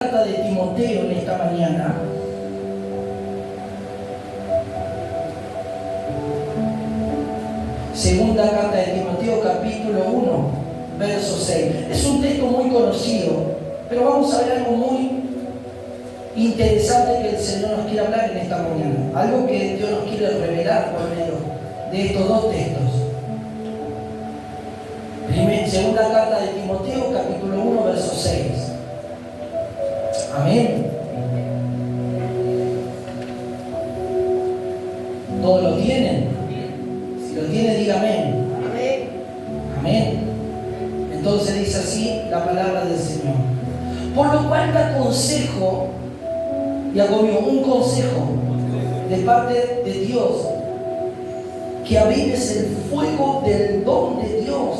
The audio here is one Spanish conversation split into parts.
Carta de Timoteo en esta mañana. Segunda carta de Timoteo, capítulo 1, verso 6. Es un texto muy conocido, pero vamos a ver algo muy interesante que el Señor nos quiere hablar en esta mañana. Algo que Dios nos quiere revelar por medio de estos dos textos. Segunda carta de Timoteo, capítulo 1, verso 6. Amén. ¿Todos lo tienen? Si lo tienen, diga amén. Amén. Amén. Entonces dice así la palabra del Señor. Por lo cual te aconsejo, y hago mío un consejo de parte de Dios, que avives el fuego del don de Dios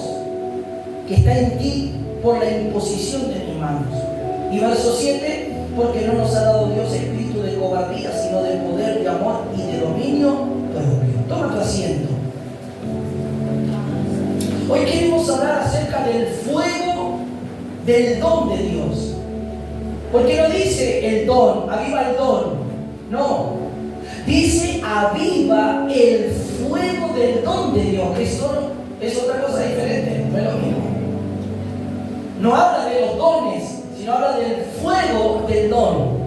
que está en ti por la imposición de mis manos. Y verso 7, porque no nos ha dado Dios espíritu de cobardía, sino de poder, de amor y de dominio propio. Toma tu asiento. Hoy queremos hablar acerca del fuego del don de Dios. Porque no dice el don, aviva el don. No. Dice aviva el fuego del don de Dios. Que es otra cosa diferente, no es lo mismo. No habla de los dones, sino habla del fuego del don.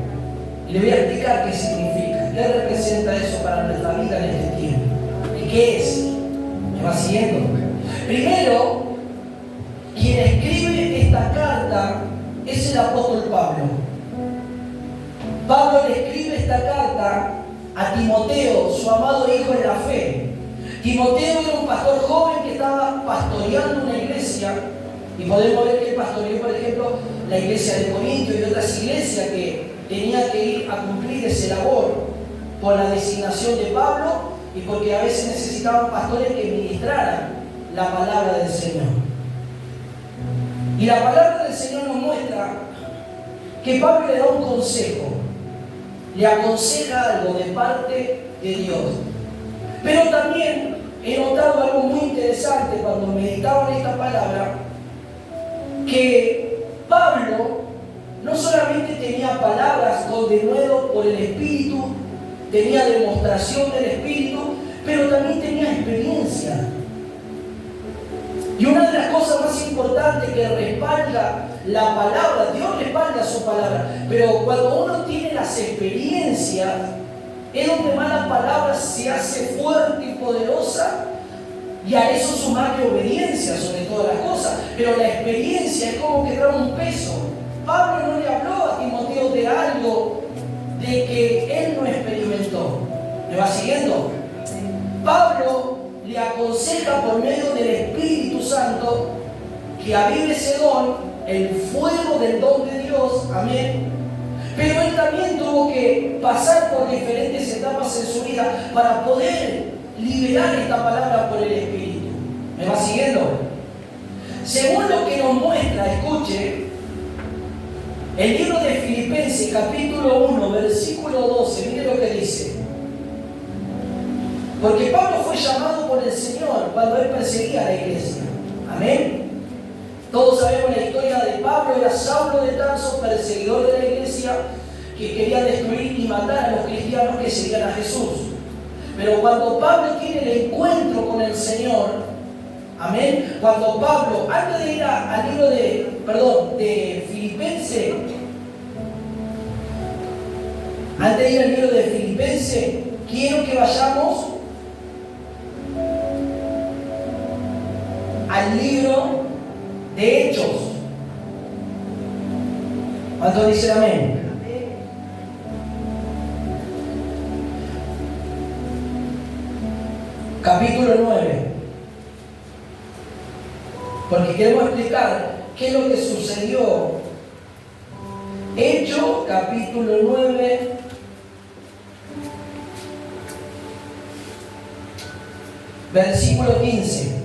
Y le voy a explicar qué significa, qué representa eso para nuestra vida en este tiempo. ¿Y qué es? ¿Me va siguiendo? Primero, quien escribe esta carta es el apóstol Pablo. Pablo le escribe esta carta a Timoteo, su amado hijo en la fe. Timoteo era un pastor joven que estaba pastoreando una iglesia. Y podemos ver que él pastoreó, por ejemplo, la iglesia de Corinto y otras iglesias que tenía que ir a cumplir ese labor por la designación de Pablo y porque a veces necesitaban pastores que ministraran la palabra del Señor. Y la palabra del Señor nos muestra que Pablo le da un consejo, le aconseja algo de parte de Dios. Pero también he notado algo muy interesante cuando meditaba en esta palabra, que Pablo no solamente tenía palabras con denuedo por el Espíritu, tenía demostración del Espíritu, pero también tenía experiencia. Y una de las cosas más importantes que respalda la palabra, Dios respalda su palabra, pero cuando uno tiene las experiencias, es donde más la palabra se hace fuerte y poderosa. Y a eso sumarle obediencia sobre todas las cosas. Pero la experiencia es como que trae un peso. Pablo no le habló a Timoteo de algo de que él no experimentó. ¿Me va siguiendo? Pablo le aconseja por medio del Espíritu Santo que avive ese don, el fuego del don de Dios. Amén. Pero él también tuvo que pasar por diferentes etapas en su vida para poder liberar esta palabra por el Espíritu. ¿Me va siguiendo? Según lo que nos muestra, escuche, el libro de Filipenses, capítulo 1, versículo 12, mire lo que dice. Porque Pablo fue llamado por el Señor cuando él perseguía a la iglesia. Amén. Todos sabemos la historia de Pablo, era Saulo de Tarso, perseguidor de la iglesia, que quería destruir y matar a los cristianos que seguían a Jesús. Pero cuando Pablo tiene el encuentro con el Señor, amén, cuando Pablo, antes de ir al libro de Filipenses, quiero que vayamos al libro de Hechos. ¿Cuántos dicen amén? Capítulo 9. Porque queremos explicar qué es lo que sucedió. Hechos, capítulo 9. Versículo 15.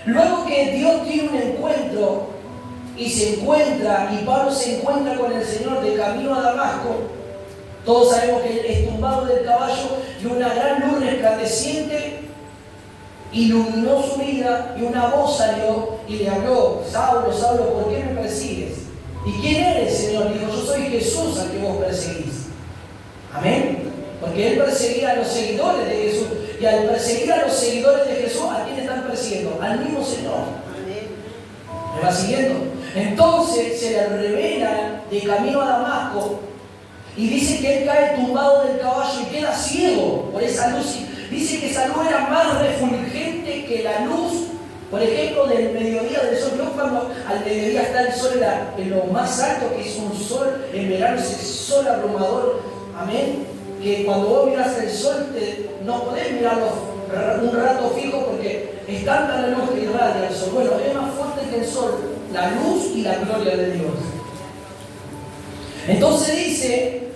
Luego que Dios tiene un encuentro y se encuentra, y Pablo se encuentra con el Señor de camino a Damasco, todos sabemos que es tumbado del caballo y una gran luz resplandeciente iluminó su vida y una voz salió y le habló: Saulo, Saulo, ¿por qué me persigues? ¿Y quién eres, Señor? Dijo, yo soy Jesús al que vos perseguís. Amén. Porque él perseguía a los seguidores de Jesús. Y al perseguir a los seguidores de Jesús, ¿a quién están persiguiendo? Al mismo Señor. ¿Me va siguiendo? Entonces se le revela de camino a Damasco y dice que él cae tumbado del caballo y queda ciego por esa luz. Dice que esa luz era más refulgente que la luz, por ejemplo, del mediodía del sol. Yo cuando al mediodía está el sol en lo más alto, que es un sol en verano, ese sol abrumador, amén, que cuando vos miras el sol no podés mirarlo un rato fijo porque es tanta la luz que irradia el sol. Bueno, es más fuerte que el sol, la luz y la gloria de Dios. Entonces dice,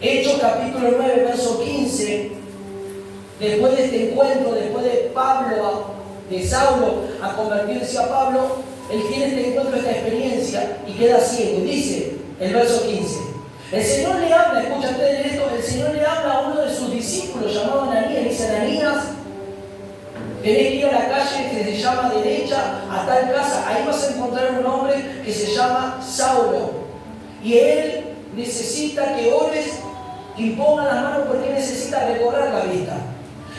Hechos capítulo 9, verso 15, después de este encuentro, después de Saulo a convertirse a Pablo, él tiene este encuentro, esta experiencia y queda ciego. Dice el verso 15, el Señor le habla, escúchate en esto, el Señor le habla a uno de sus discípulos llamado Ananías, dice, Ananías, tenés que ir a la calle que se llama derecha a tal casa, ahí vas a encontrar un hombre que se llama Saulo y él necesita que ores, que imponga las manos porque necesita recobrar la vista.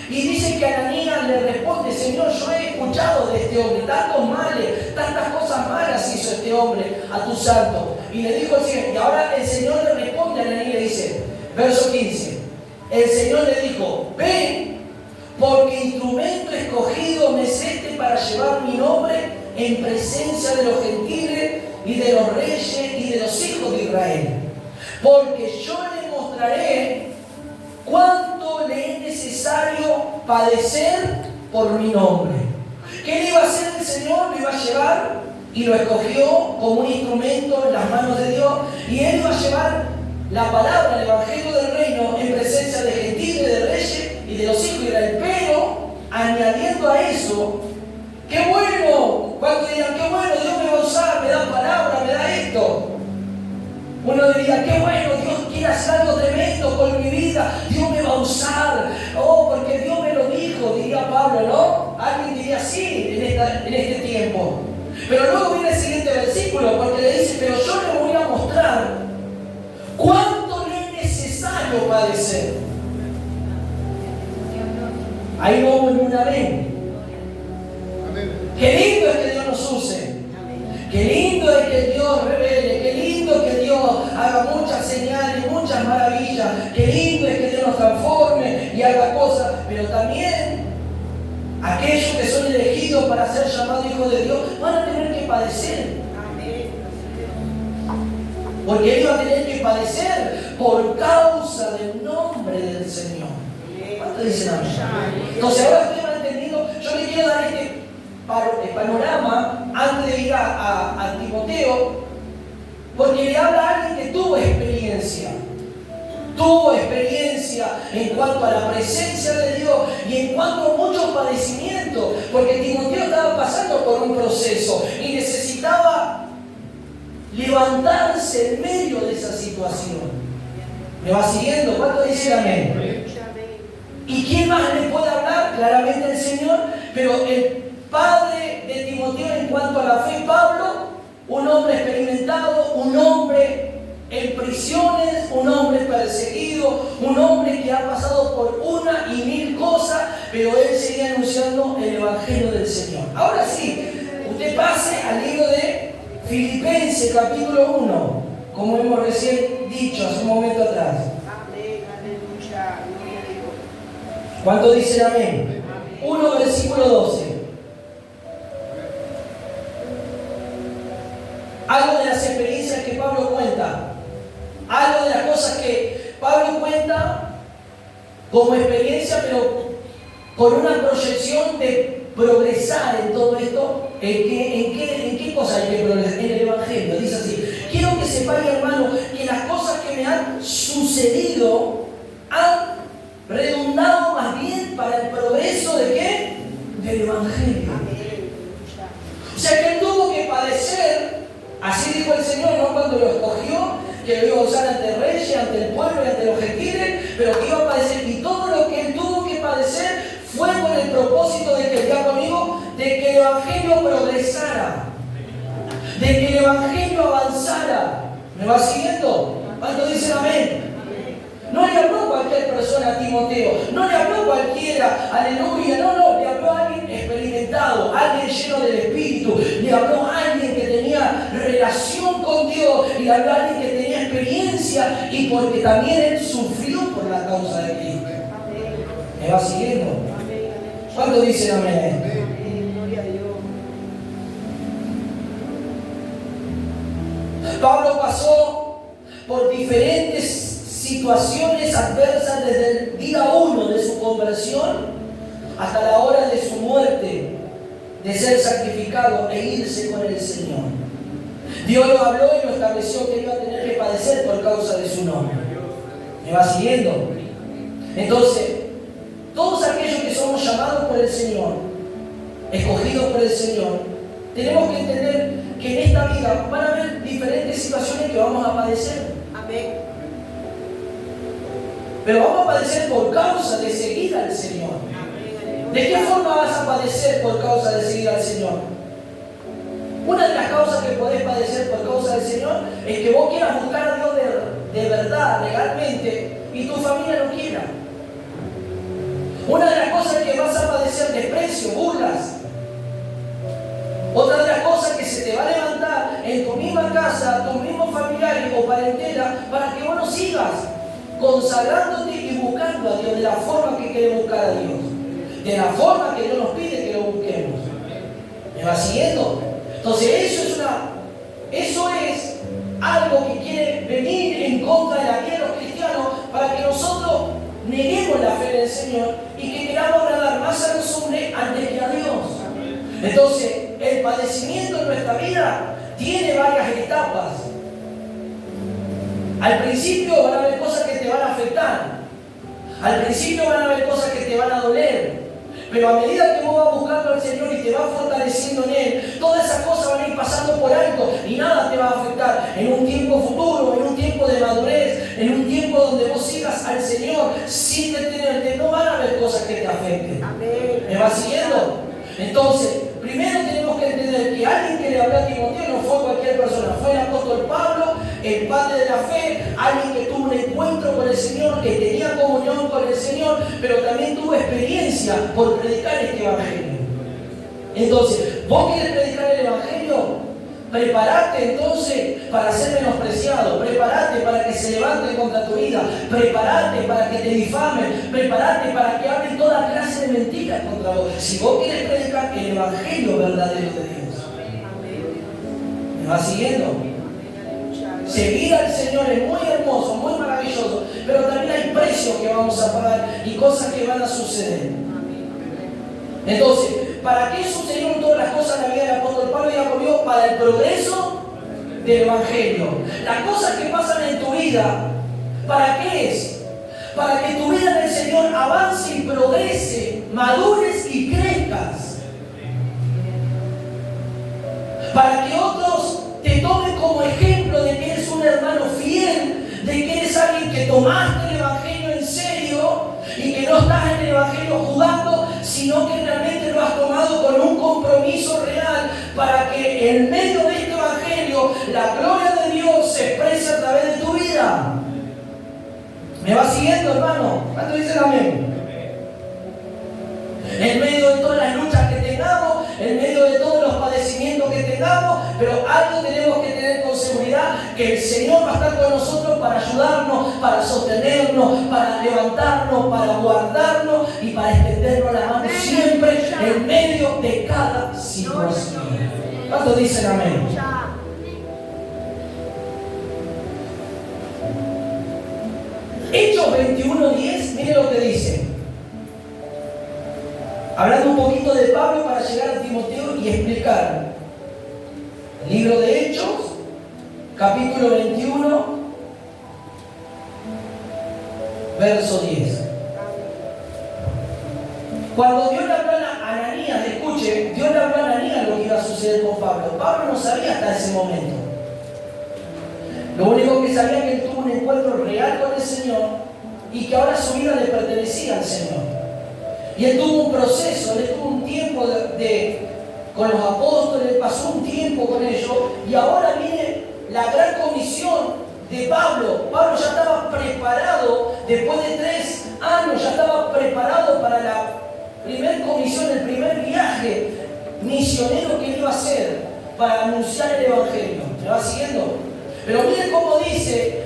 Y dice que Ananías le responde, Señor, yo he escuchado de este hombre tantos males, tantas cosas malas hizo este hombre a tu santo. Y le dijo el Señor, y ahora el Señor le responde a Ananías y le dice, verso 15, el Señor le dijo, ven, porque instrumento escogido me es este para llevar mi nombre en presencia de los gentiles y de los reyes y de los hijos de Israel. Porque yo le mostraré cuánto le es necesario padecer por mi nombre. ¿Qué le iba a hacer el Señor? Lo iba a llevar y lo escogió como un instrumento en las manos de Dios. Y él iba a llevar la palabra, el evangelio del reino en presencia de gentiles, de reyes y de los hijos de Israel. Pero añadiendo a eso, ¡qué bueno! Cuando digan, ¡qué bueno! Dios me va a usar, me da palabra, me da esto. Uno diría, qué bueno, Dios quiere hacer algo tremendo con mi vida, Dios me va a usar, porque Dios me lo dijo, diría Pablo, ¿no? Alguien diría así en este tiempo. Pero luego viene el siguiente versículo, porque le dice, pero yo le voy a mostrar cuánto le es necesario padecer. Ahí vamos en una vez. Qué lindo es que Dios nos use. Qué lindo es que Dios revele, qué lindo es que Dios haga muchas señales, muchas maravillas, qué lindo es que Dios nos transforme y haga cosas, pero también aquellos que son elegidos para ser llamados hijos de Dios van a tener que padecer. Porque ellos van a tener que padecer por causa del nombre del Señor. ¿Cuánto dicen amén? Entonces ahora ustedes van entendiendo, yo les quiero dar este panorama antes de ir a Timoteo, porque le habla a alguien que tuvo experiencia en cuanto a la presencia de Dios y en cuanto a muchos padecimientos, porque Timoteo estaba pasando por un proceso y necesitaba levantarse en medio de esa situación. ¿Me va siguiendo? ¿Cuánto dicen amén? ¿Y quién más le puede hablar? Claramente el Señor, pero el padre de Timoteo en cuanto a la fe, Pablo, un hombre experimentado, un hombre en prisiones, un hombre perseguido, un hombre que ha pasado por una y mil cosas, pero él seguía anunciando el Evangelio del Señor. Ahora sí, usted pase al libro de Filipenses capítulo 1, como hemos recién dicho hace un momento atrás. ¿Cuánto dicen amén? 1 versículo 12. Algo de las experiencias que Pablo cuenta, algo de las cosas que Pablo cuenta como experiencia, pero con una proyección de progresar en todo esto. ¿En qué cosa hay que progresar? En el Evangelio. Dice así: quiero que sepáis, hermano, que las cosas que me han sucedido han redundado más bien para el progreso ¿de qué? Del Evangelio. O sea que él tuvo que padecer. Así dijo el Señor, ¿no? Cuando lo escogió, que lo iba a usar ante el rey, ante el pueblo y ante los gentiles, pero que iba a padecer. Y todo lo que él tuvo que padecer fue con el propósito de que, ya conmigo, de que el Evangelio progresara. de que el Evangelio avanzara. ¿Me va siguiendo? ¿Cuántos dicen amén? No le habló cualquier persona a Timoteo, no le habló cualquiera, aleluya, no, le habló a alguien experimentado, alguien lleno del Espíritu, le habló a alguien que tenía relación con Dios, y le habló a alguien que tenía experiencia, y porque también él sufrió por la causa de Cristo. ¿Me va siguiendo? ¿Cuántos dicen amén? Gloria a Dios. Pablo pasó por diferentes situaciones adversas desde el día 1 de su conversión hasta la hora de su muerte, de ser sacrificado e irse con el Señor. Dios lo habló y lo estableció que iba a tener que padecer por causa de su nombre. ¿Me va siguiendo? Entonces, todos aquellos que somos llamados por el Señor, escogidos por el Señor, tenemos que entender que en esta vida van a haber diferentes situaciones que vamos a padecer. Amén. Pero vamos a padecer por causa de seguir al Señor. ¿De qué forma vas a padecer por causa de seguir al Señor? Una de las causas que podés padecer por causa del Señor es que vos quieras buscar a Dios de verdad, legalmente, y tu familia no quiera. Una de las cosas que vas a padecer desprecio, burlas. Otra de las cosas que se te va a levantar en tu misma casa, tus mismos familiares o parentela, para que vos no sigas consagrándote y buscando a Dios de la forma que queremos buscar a Dios, de la forma que Dios nos pide que lo busquemos. ¿Me va siguiendo? Entonces eso es algo que quiere venir en contra de la vida de los cristianos para que nosotros neguemos la fe del Señor y que queramos agradar más a los hombres antes que a Dios. Entonces, el padecimiento en nuestra vida tiene varias etapas. Al principio van a haber cosas que te van a afectar. Al principio van a haber cosas que te van a doler. Pero a medida que vos vas buscando al Señor y te vas fortaleciendo en Él, todas esas cosas van a ir pasando por alto y nada te va a afectar. En un tiempo futuro, en un tiempo de madurez, en un tiempo donde vos sigas al Señor sin detenerte, no van a haber cosas que te afecten. Amén. ¿Me va siguiendo? Entonces, primero tenemos que entender que alguien que le habló a Timoteo no fue cualquier persona, fue el apóstol Pablo, el padre de la fe, alguien que tuvo un encuentro con el Señor, que tenía comunión con el Señor, pero también tuvo experiencia por predicar este evangelio. Entonces, ¿vos querés predicar el evangelio? Preparate entonces para ser menospreciado, preparate para que se levanten contra tu vida, preparate para que te difamen, preparate para que hablen toda clase de mentiras contra vos. Si vos quieres predicar el evangelio verdadero de Dios. ¿Me va siguiendo? Seguir al Señor es muy hermoso, muy maravilloso, pero también hay precios que vamos a pagar y cosas que van a suceder. Entonces, ¿para qué sucedieron todas las cosas en la vida del apóstol Pablo y Jacobo? Para el progreso del evangelio. Las cosas que pasan en tu vida, ¿para qué es? Para que tu vida en el Señor avance y progrese, madures y crezcas. Para que otros te tomen como ejemplo de que eres un hermano fiel, de que eres alguien que tomaste el evangelio en serio y que no estás en el evangelio jugando, sino que realmente lo has tomado con un compromiso real para que en medio de este evangelio la gloria de Dios se exprese a través de tu vida. ¿Me va siguiendo, hermano? ¿Cuánto dicen amén? En medio de todas las luchas que tengamos, en medio de todos los padecimientos que tengamos, pero algo tenemos que tener con seguridad, que el Señor va a estar con nosotros para ayudarnos, para sostenernos, para levantarnos, para guardarnos y para extendernos la mano siempre en medio de cada situación. ¿Cuántos dicen amén? Hechos 21:10, mire lo que dice. Hablando un poquito de Pablo para llegar a Timoteo y explicar. El libro de Hechos, capítulo 21, verso 10. Cuando Dios le habló a Ananías, escuche, Dios le habló a Ananías lo que iba a suceder con Pablo. Pablo no sabía hasta ese momento. Lo único que sabía es que él tuvo un encuentro real con el Señor y que ahora su vida le pertenecía al Señor. Y él tuvo un proceso, él tuvo un tiempo de con los apóstoles, pasó un tiempo con ellos y ahora viene la gran comisión de Pablo. Pablo ya estaba preparado, después de 3 años ya estaba preparado para la primera comisión, el primer viaje misionero que iba a hacer para anunciar el Evangelio. ¿Me va siguiendo? Pero miren cómo dice,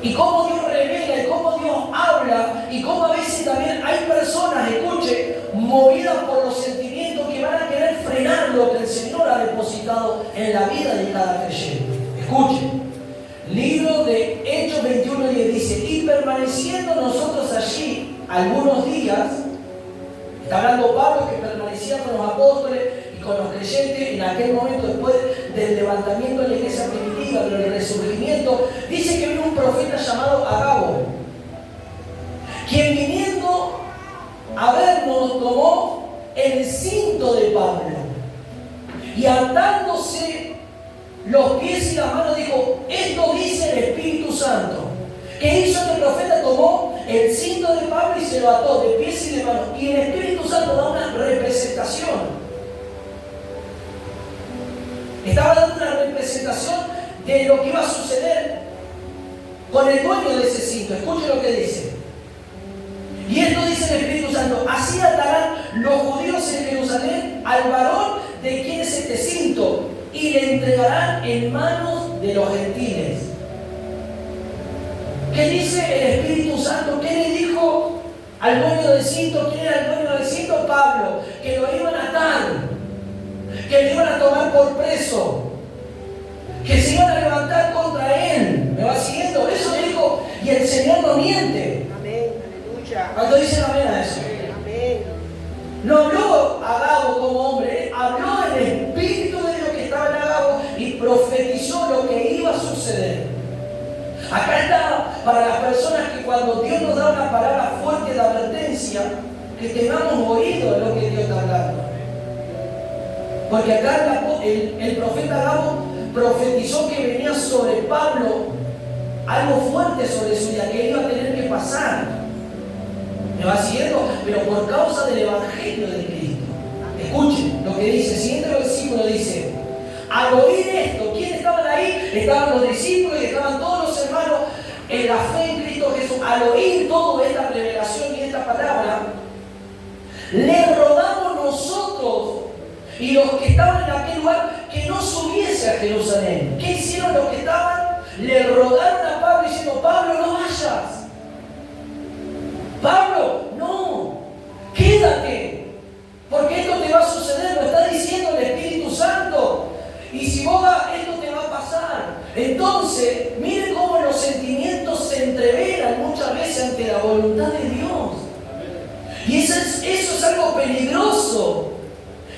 y cómo Dios revela, y cómo Dios habla, y cómo a veces también hay personas, escuche, movidas por los sentimientos que van a querer frenar lo que el Señor ha depositado en la vida de cada creyente. Escuche, libro de Hechos 21:10 dice, y permaneciendo nosotros allí algunos días, está hablando Pablo que permanecía con los apóstoles y con los creyentes en aquel momento después del levantamiento de la iglesia primitiva, del resurgimiento, dice que vino un profeta llamado Agabo, quien viniendo a vernos tomó el cinto de Pablo y atándose los pies y las manos dijo, esto dice el Espíritu Santo. ¿Qué hizo este profeta? Tomó el cinto de Pablo y se lo ató de pies y de manos. Y el Espíritu Santo da una representación. Estaba dando una representación de lo que iba a suceder con el dueño de ese cinto. Escuchen lo que dice. Y esto dice el Espíritu Santo, así atarán los judíos en Jerusalén al varón de quien es este cinto y le entregarán en manos de los gentiles. ¿Qué dice el Espíritu Santo? ¿Qué le dijo al dueño del cinto? ¿Quién era el dueño del cinto? Pablo. Que lo iban a atar, que lo iban a tomar por preso, que se iban a levantar contra él. ¿Me va siguiendo? Eso le dijo, y el Señor no miente. Amén, aleluya. ¿Cuánto dicen amén a eso? Amén. No habló Agabo como hombre, habló el Espíritu de Dios que estaba en Agabo y profetizó lo que iba a suceder. Acá está para las personas que cuando Dios nos da una palabra fuerte de advertencia, que tengamos oído de lo que Dios está hablando. Porque acá el profeta Agabo profetizó que venía sobre Pablo algo fuerte sobre su vida, que iba a tener que pasar. ¿Me va siguiendo? Pero por causa del Evangelio de Cristo. Escuchen lo que dice, el siguiente versículo dice, al oír esto, ¿quiénes estaban ahí? Estaban los discípulos y estaban todos los hermanos en la fe en Cristo Jesús. Al oír toda esta revelación y esta palabra, le rogamos nosotros y los que estaban en aquel lugar que no subiese a Jerusalén. ¿Qué hicieron los que estaban? Le rogaron a Pablo diciendo, Pablo, no vayas. Pablo, no, quédate, porque esto te va a suceder, lo está diciendo el Espíritu Santo. Y si vos vas, esto te va a pasar. Entonces, miren cómo los sentimientos se entreveran muchas veces ante la voluntad de Dios. Y eso es algo peligroso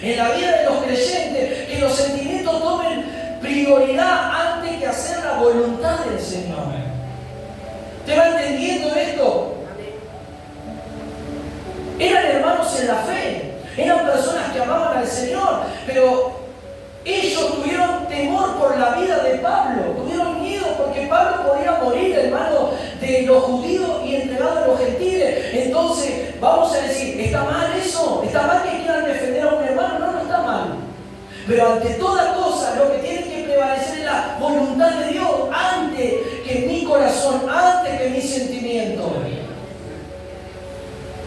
en la vida de los creyentes, que los sentimientos tomen prioridad antes que hacer la voluntad del Señor. ¿Te va entendiendo esto? Eran hermanos en la fe, eran personas que amaban al Señor, pero ellos tuvieron temor por la vida de Pablo, tuvieron miedo porque Pablo podía morir en manos de los judíos y entregado a los gentiles. Entonces, vamos a decir, ¿está mal eso? ¿Está mal que quieran defender a un hermano? No, no está mal. Pero ante toda cosa, lo que tiene que prevalecer es la voluntad de Dios antes que mi corazón, antes que mi sentimiento.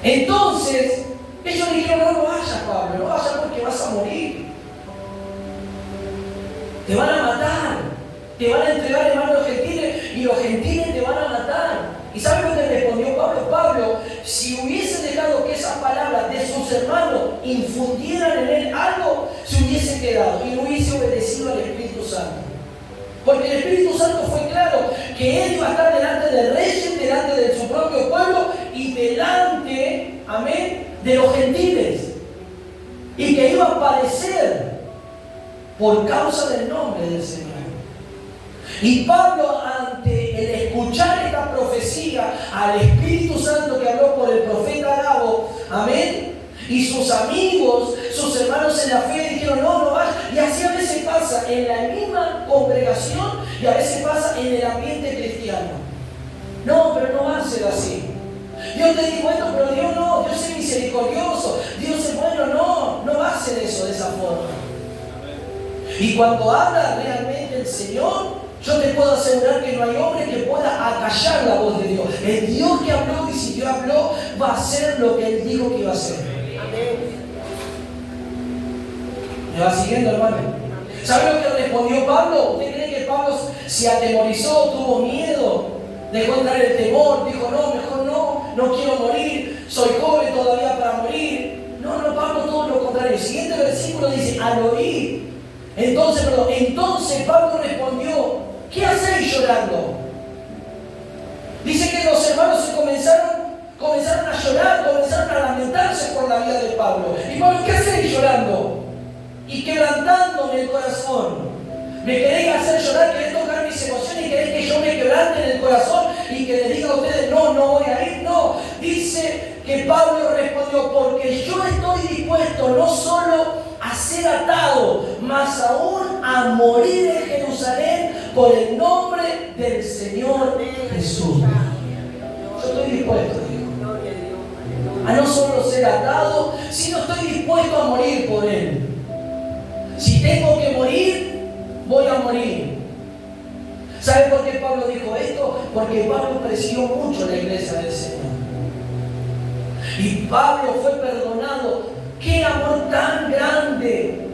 Entonces, ellos dijeron, no vayas, Pablo, no vayas porque vas a morir. Te van a matar, te van a entregar en manos de los gentiles y los gentiles te van a matar. ¿Y saben lo que respondió Pablo? Pablo, si hubiese dejado que esas palabras de sus hermanos infundieran en él algo, se hubiese quedado y no hubiese obedecido al Espíritu Santo. Porque el Espíritu Santo fue claro que él iba a estar delante del rey, delante de su propio pueblo y delante, amén, de los gentiles. Y que iba a padecer por causa del nombre del Señor. Y Pablo, ante el escuchar esta profecía al Espíritu Santo que habló por el profeta Agabo, amén, y sus amigos, sus hermanos en la fe dijeron, no vayas. Y así a veces pasa en la misma congregación y a veces pasa en el ambiente cristiano. No, pero no va a ser así. Dios te dijo esto, pero Dios no, Dios es misericordioso, Dios es bueno, no va a hacen eso de esa forma. Y cuando habla realmente el Señor, yo te puedo asegurar que no hay hombre que pueda acallar la voz de Dios. El Dios que habló, y si Dios habló, va a hacer lo que Él dijo que iba a hacer. ¿Me va siguiendo, hermano? ¿Sabe lo que respondió Pablo? ¿Usted cree que Pablo se atemorizó, tuvo miedo, dejó entrar el temor, dijo no, mejor no quiero morir, soy joven todavía para morir? No, Pablo todo lo contrario. El siguiente versículo dice, al oír. Entonces Pablo respondió, ¿qué hacéis llorando? Dice que los hermanos comenzaron a llorar, comenzaron a lamentarse por la vida de Pablo. Y Pablo, ¿qué hacéis llorando? Y quebrantándome el corazón. Me queréis hacer llorar, queréis tocar mis emociones y queréis que yo me quebrante en el corazón y que les diga a ustedes, no voy a ir. No, dice que Pablo respondió, porque yo estoy dispuesto no solo a ser atado, más aún a morir en Jerusalén por el nombre del Señor Jesús. Yo estoy dispuesto, dijo, a no solo ser atado, sino estoy dispuesto a morir por Él. Si tengo que morir, voy a morir. ¿Sabe por qué Pablo dijo esto? Porque Pablo persiguió mucho la iglesia del Señor. Y Pablo fue perdonado. ¡Qué amor tan grande!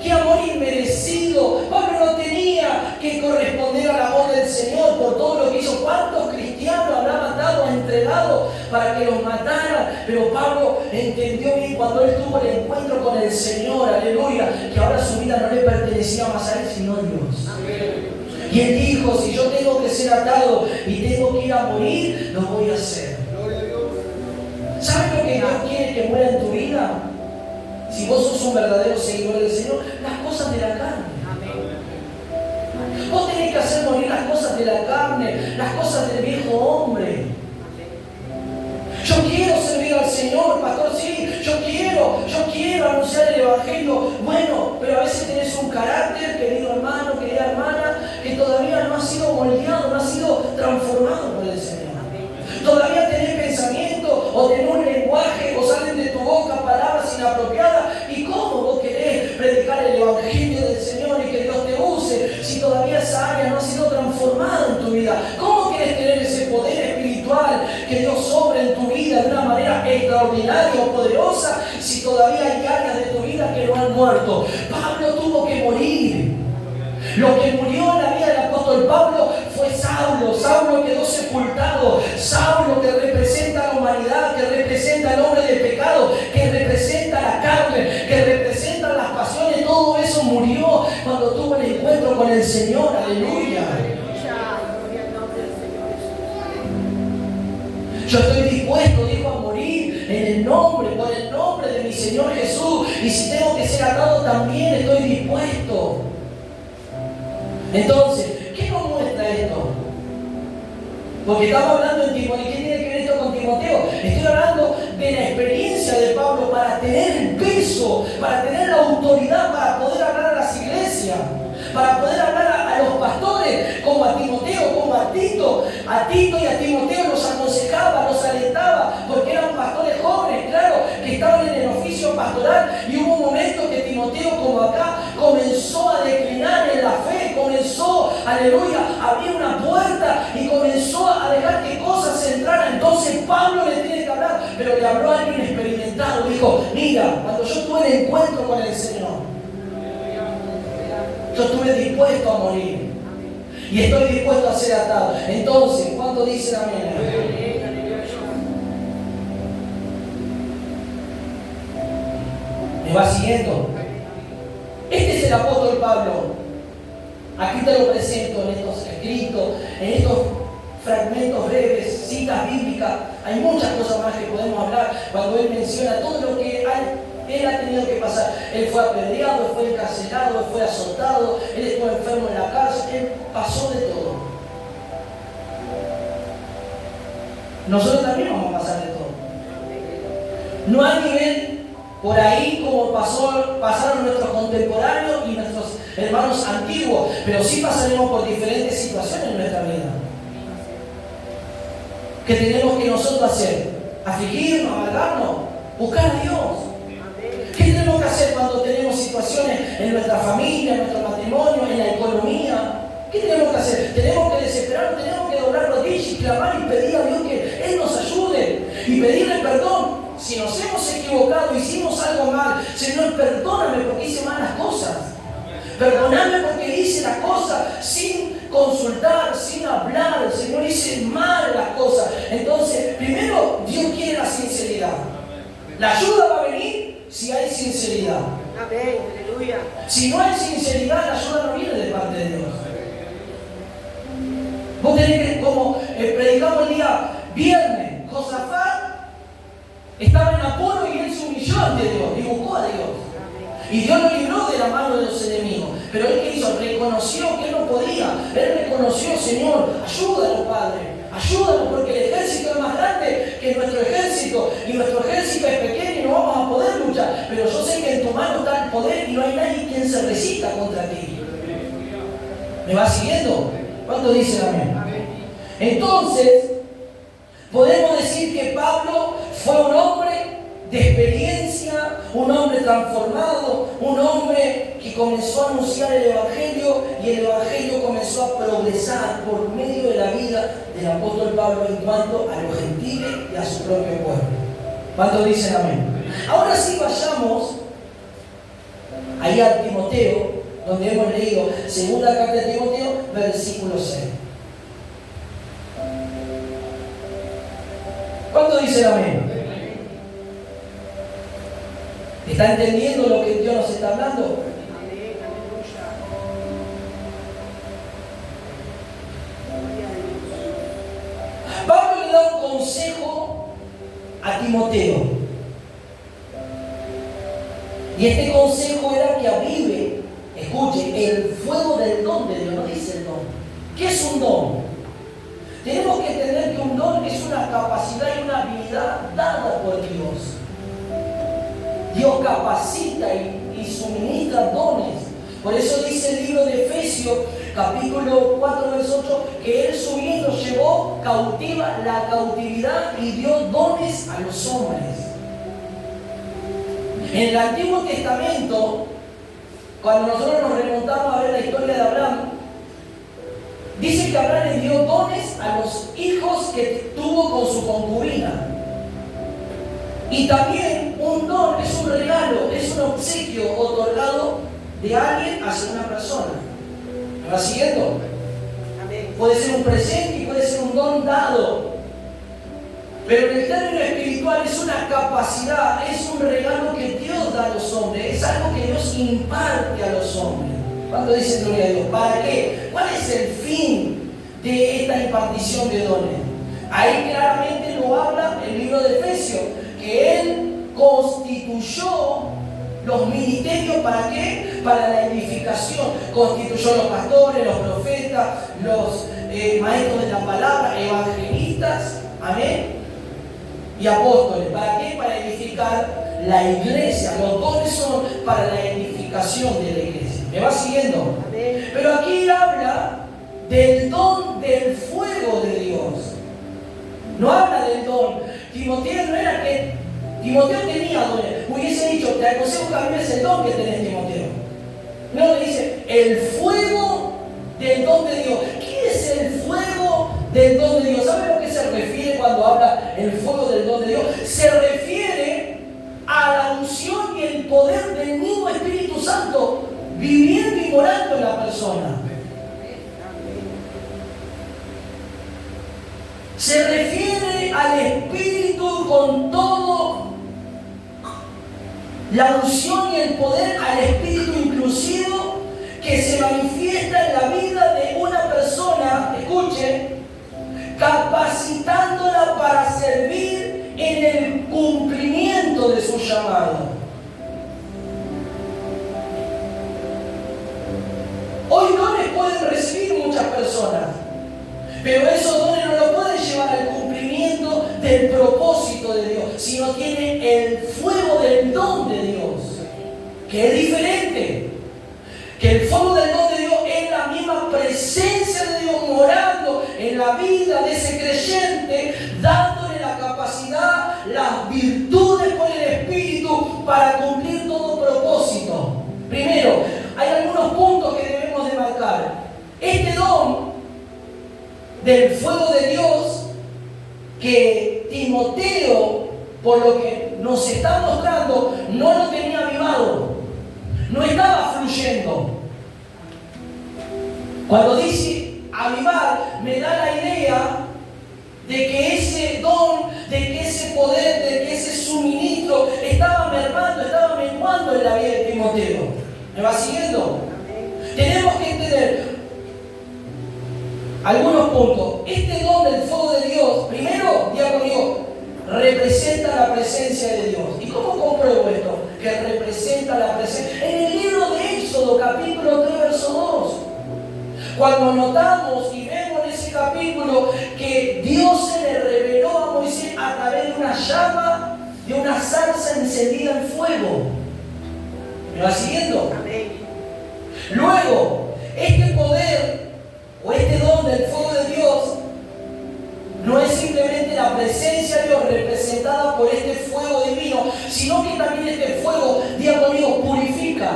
¡Qué amor inmerecido! Pablo no tenía que corresponder al amor del Señor por todo lo que hizo. ¿Cuántos cristianos habrá matado, entregado para que los mataran? Pero Pablo entendió bien cuando él tuvo el encuentro con el Señor, aleluya, que ahora su vida no le pertenecía más a él, sino a Dios. Amén. Y él dijo, si yo tengo que ser atado y tengo que ir a morir, lo voy a hacer. ¿Sabes lo que Dios quiere que muera en tu vida? Si vos sos un verdadero seguidor del Señor, las cosas de la carne. Amén. Vos tenés que hacer morir las cosas de la carne, las cosas del viejo hombre. Yo quiero servir al Señor, pastor, sí, yo quiero anunciar el Evangelio. Bueno, pero a veces tenés un carácter, querido hermano, querida hermana, que todavía no ha sido moldeado, no ha sido transformado por el Señor. Todavía tenés pensamiento o tenés un lenguaje o salen de tu boca palabras inapropiadas. ¿Y cómo vos querés predicar el Evangelio del Señor y que Dios te use si todavía esa área no ha sido transformada en tu vida? ¿Cómo querés tener ese poder espiritual que Dios obra en tu vida de una manera extraordinaria o poderosa si todavía hay áreas de tu vida que no han muerto? Pablo tuvo que morir. Lo que murió en la vida del apóstol Pablo fue Saulo. Saulo quedó sepultado. Saulo, que representa la humanidad, que representa el hombre de pecado, que representa la carne, que representa las pasiones, todo eso murió cuando tuvo el encuentro con el Señor. Aleluya. Yo estoy dispuesto, dijo, a morir por el nombre de mi Señor Jesús. Y si tengo que ser atado también estoy dispuesto. Entonces, ¿qué nos muestra esto? Porque estamos hablando en Timoteo. ¿Qué tiene que ver esto con Timoteo? Estoy hablando de la experiencia de Pablo para tener el peso, para tener la autoridad, para poder hablar a las iglesias, para poder hablar a los pastores, como a Timoteo, como a Tito. A Tito y a Timoteo los aconsejaba, los alentaba, porque eran pastores jóvenes, claro, que estaban en el oficio pastoral. Y hubo un momento que Timoteo, como acá, comenzó a declinar en la fe, comenzó, aleluya, a abrir una puerta y comenzó a dejar que cosas entraran. Entonces Pablo le tiene que hablar, pero le habló a alguien experimentado. Dijo, mira, cuando yo tuve el encuentro con el Señor, yo estuve dispuesto a morir y estoy dispuesto a ser atado. Entonces, ¿cuánto dicen amén? ¿Me va siguiendo? Este es el apóstol Pablo. Aquí te lo presento en estos escritos, en estos fragmentos breves, citas bíblicas. Hay muchas cosas más que podemos hablar cuando él menciona todo lo que él ha tenido que pasar. Él fue apedreado, él fue encarcelado, él fue azotado, él estuvo enfermo en la cárcel, él pasó de todo. Nosotros también vamos a pasar de todo. No hay nivel por ahí como pasaron nuestros contemporáneos y nuestros hermanos antiguos, pero sí pasaremos por diferentes situaciones en nuestra vida. ¿Qué tenemos que nosotros hacer? ¿Afligirnos, amargarnos? ¿Buscar a Dios? ¿Qué tenemos que hacer hacer cuando tenemos situaciones en nuestra familia, en nuestro matrimonio, en la economía? ¿Qué tenemos que hacer? Tenemos que desesperarnos, tenemos que doblar rodillas y clamar y pedir a Dios que Él nos ayude y pedirle perdón. Si nos hemos equivocado, hicimos algo mal, Señor, perdóname porque hice malas cosas. Perdóname porque hice las cosas sin consultar, sin hablar. Señor, hice mal las cosas. Entonces, primero, Dios quiere la sinceridad. La ayuda va a venir si hay sinceridad. Amén, aleluya. Si no hay sinceridad, la ayuda no viene de parte de Dios. Vos tenés que, como predicamos el día viernes, Josafat estaba en apuro y él se humilló ante Dios y buscó a Dios. Y Dios lo libró de la mano de los enemigos. Pero él que hizo, reconoció que él no podía. Él reconoció, Señor, ayúdanos, Padre. Ayúdanos porque el ejército es más grande que nuestro ejército. Y nuestro ejército es pequeño y no vamos a poder luchar. Pero yo sé que en tu mano está el poder y no hay nadie quien se resista contra ti. ¿Me va siguiendo? ¿Cuánto dicen amén? Entonces, podemos decir que Pablo fue un hombre de experiencia, un hombre transformado, un hombre que comenzó a anunciar el Evangelio y el Evangelio comenzó a progresar por medio de la vida del apóstol Pablo en cuanto a los gentiles y a su propio pueblo. ¿Cuántos dicen amén? Ahora sí vayamos ahí a Timoteo, donde hemos leído segunda carta de Timoteo, versículo 6. ¿Cuántos dicen amén? ¿Está entendiendo lo que Dios nos está hablando? Amén, aleluya. Pablo le da un consejo a Timoteo. Y este consejo era que avive, escuche, el fuego del don de Dios. No dice el don. ¿Qué es un don? Tenemos que entender que un don es una capacidad y una habilidad dada por Dios. Dios capacita y suministra dones. Por eso dice el libro de Efesios, capítulo 4, verso 8, que Él su mismo llevó cautiva la cautividad y dio dones a los hombres. En el Antiguo Testamento, cuando nosotros nos remontamos a ver la historia de Abraham, dice que Abraham le dio dones a los hijos que tuvo con su concubina. Y también un don es un regalo, es un obsequio otorgado de alguien hacia una persona. ¿Me va siguiendo? Amén. Puede ser un presente y puede ser un don dado. Pero en el término espiritual es una capacidad, es un regalo que Dios da a los hombres, es algo que Dios imparte a los hombres. ¿Cuándo dicen gloria a Dios? ¿Para qué? ¿Cuál es el fin de esta impartición de dones? Ahí claramente lo habla el libro de Efesios, que Él constituyó los ministerios. ¿Para qué? Para la edificación. Constituyó los pastores, los profetas, los maestros de la palabra, evangelistas, amén, y apóstoles. ¿Para qué? Para edificar la iglesia. Los dones son para la edificación de la iglesia. ¿Me va siguiendo? Amén. Pero aquí habla del don del fuego de Dios. No habla del don. Timoteo no era que... Timoteo tenía dones. Hubiese dicho, te aconsejo que cambies el don que tenés, Timoteo. No, le dice, el fuego del don de Dios. ¿Qué es el fuego del don de Dios? ¿Sabe a lo que se refiere cuando habla el fuego del don de Dios? Se refiere a la unción y el poder del mismo Espíritu Santo viviendo y morando en la persona. Se refiere al Espíritu con todo, la unción y el poder, al Espíritu inclusivo que se manifiesta en la vida de una persona, escuche, capacitándola para servir en el cumplimiento de su llamado. Hoy dones pueden recibir muchas personas, pero esos dones no lo pueden llevar al cumplimiento del propósito de Dios, si no tienen el fuego del don de Dios, que es diferente. Que el fuego del don de Dios es la misma presencia de Dios morando en la vida de ese creyente, dándole la capacidad, las virtudes por el Espíritu para cumplir todo propósito del fuego de Dios que Timoteo, por lo que nos está mostrando, no lo tenía avivado, no estaba fluyendo. Cuando dice avivar, me da la idea de que ese don, de que ese poder, de que ese suministro estaba mermando, estaba menguando en la vida de Timoteo. ¿Me va siguiendo? Tenemos que entender algunos puntos. Este don del fuego de Dios, primero, diga conmigo, representa la presencia de Dios. ¿Y cómo compruebo esto? Que representa la presencia. En el libro de Éxodo, capítulo 3, verso 2. Cuando notamos y vemos en ese capítulo que Dios se le reveló a Moisés a través de una llama, de una zarza encendida en fuego. ¿Me va siguiendo? Amén. Luego, este poder o este don del fuego de Dios no es simplemente la presencia de Dios representada por este fuego divino, sino que también este fuego, diga conmigo, purifica.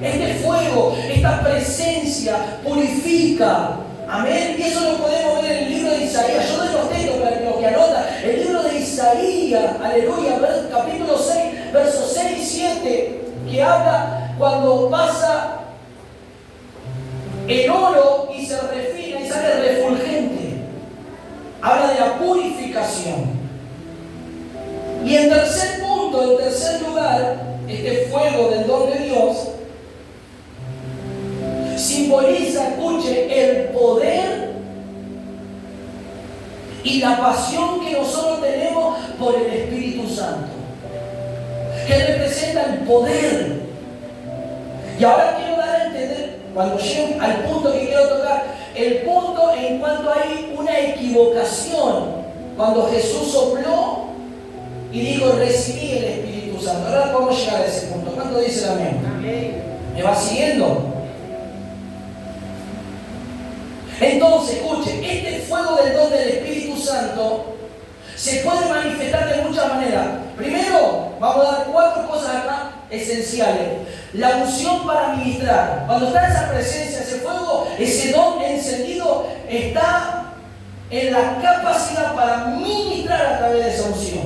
Este fuego, esta presencia purifica. Amén. Y eso lo podemos ver en el libro de Isaías. Yo doy los textos para los que anotan. El libro de Isaías, aleluya, capítulo 6, versos 6 y 7, que habla cuando pasa el oro y se refina y sale refulgente. Habla de la purificación. Y en tercer punto, en tercer lugar, este fuego del don de Dios simboliza, escuche, el poder y la pasión que nosotros tenemos por el Espíritu Santo, que representa el poder. Y ahora quiero dar a entender, cuando llegue al punto que quiero tocar, el punto en cuanto hay una equivocación, cuando Jesús sopló y dijo, recibí el Espíritu Santo. Ahora podemos llegar a ese punto. ¿Cuánto dicen amén? Amén. ¿Me va siguiendo? Entonces, escuche, este fuego del don del Espíritu Santo se puede manifestar de muchas maneras. Primero, vamos a dar 4 cosas acá esenciales. La unción para ministrar. Cuando está esa presencia, ese fuego, ese don encendido, está en la capacidad para ministrar a través de esa unción.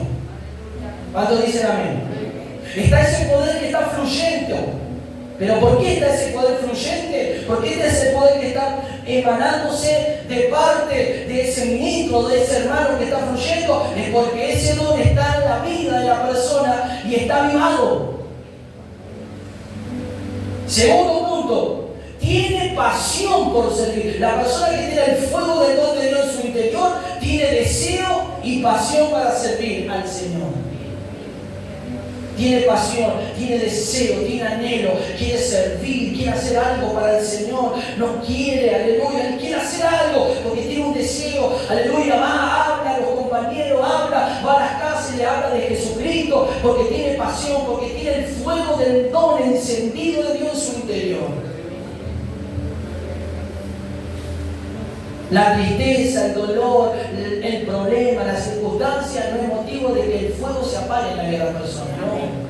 ¿Cuántos dicen amén? Está ese poder que está fluyendo. ¿Pero por qué está ese poder fluyente? ¿Por qué está ese poder que está emanándose de parte de ese ministro, de ese hermano que está fluyendo? Es porque ese don está en la vida de la persona y está avivado. Segundo punto, tiene pasión por servir. La persona que tiene el fuego del don de Dios en su interior tiene deseo y pasión para servir al Señor. Tiene pasión, tiene deseo, tiene anhelo, quiere servir, quiere hacer algo para el Señor. No quiere, aleluya, él quiere hacer algo porque tiene un deseo, aleluya. Va, habla a los compañeros, habla, va a las casas y le habla de Jesucristo porque tiene pasión, porque tiene el fuego del don encendido de Dios en su interior. La tristeza, el dolor, el problema, la circunstancia no es motivo de que el fuego se apague en la vida de la persona, no.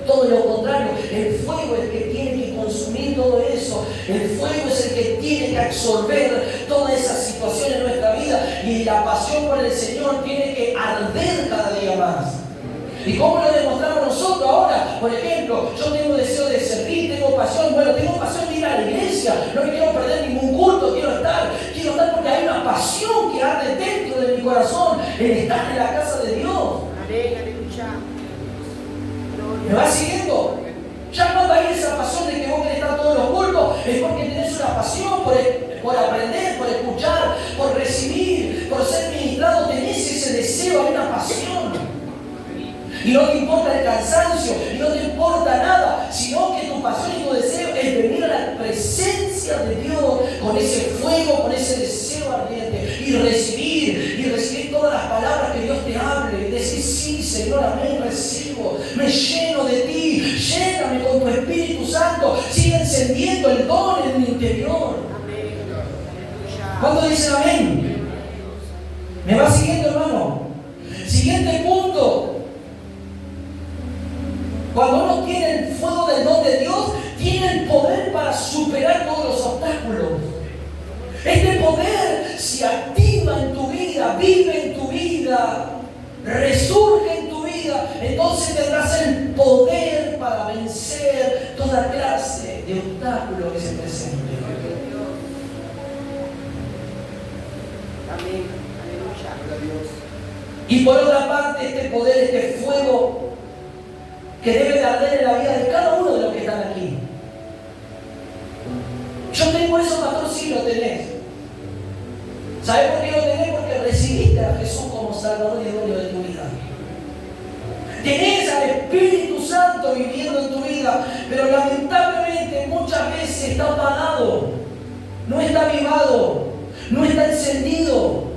Todo lo contrario, el fuego es el que tiene que consumir todo eso. El fuego es el que tiene que absorber toda esa situación en nuestra vida. Y la pasión por el Señor tiene que arder cada día más. ¿Y cómo lo demostramos nosotros ahora? Por ejemplo, yo tengo deseo de servir, tengo pasión. Bueno, tengo pasión de ir a la iglesia. No me quiero perder ningún culto, quiero estar porque hay una pasión que arde dentro de mi corazón en estar en la casa de Dios. Amén, aleluya. ¿Me va siguiendo? Ya cuando hay esa pasión de que vos querés estar todos los cultos, es porque tenés una pasión por aprender, por escuchar, por recibir, por ser ministrado, tenés ese deseo, hay una pasión. Y no te importa el cansancio, y no te importa nada, sino que tu pasión y tu deseo es venir a la presencia de Dios con ese fuego, con ese deseo ardiente y recibir todas las palabras que Dios te hable y decir, sí, Señor, amén, recibo, me lleno de ti, lléname con tu Espíritu Santo, sigue encendiendo el don en mi interior. ¿Cuántos dicen amén? ¿Me va siguiendo, hermano? Siguiente punto. Cuando uno tiene el fuego del don de Dios, tiene el poder para superar todos los obstáculos. Este poder se activa en tu vida, vive en tu vida, resurge en tu vida, entonces tendrás el poder para vencer toda clase de obstáculos que se presenten. Amén. Aleluya. Y por otra parte, este poder, este fuego que debe de arder en la vida de cada uno de los que están aquí. Yo tengo eso, pastor, sí lo tenés. ¿Sabes por qué lo tenés? Porque recibiste a Jesús como Salvador y dueño de tu vida. Tenés al Espíritu Santo viviendo en tu vida, pero lamentablemente muchas veces está apagado, no está avivado, no está encendido.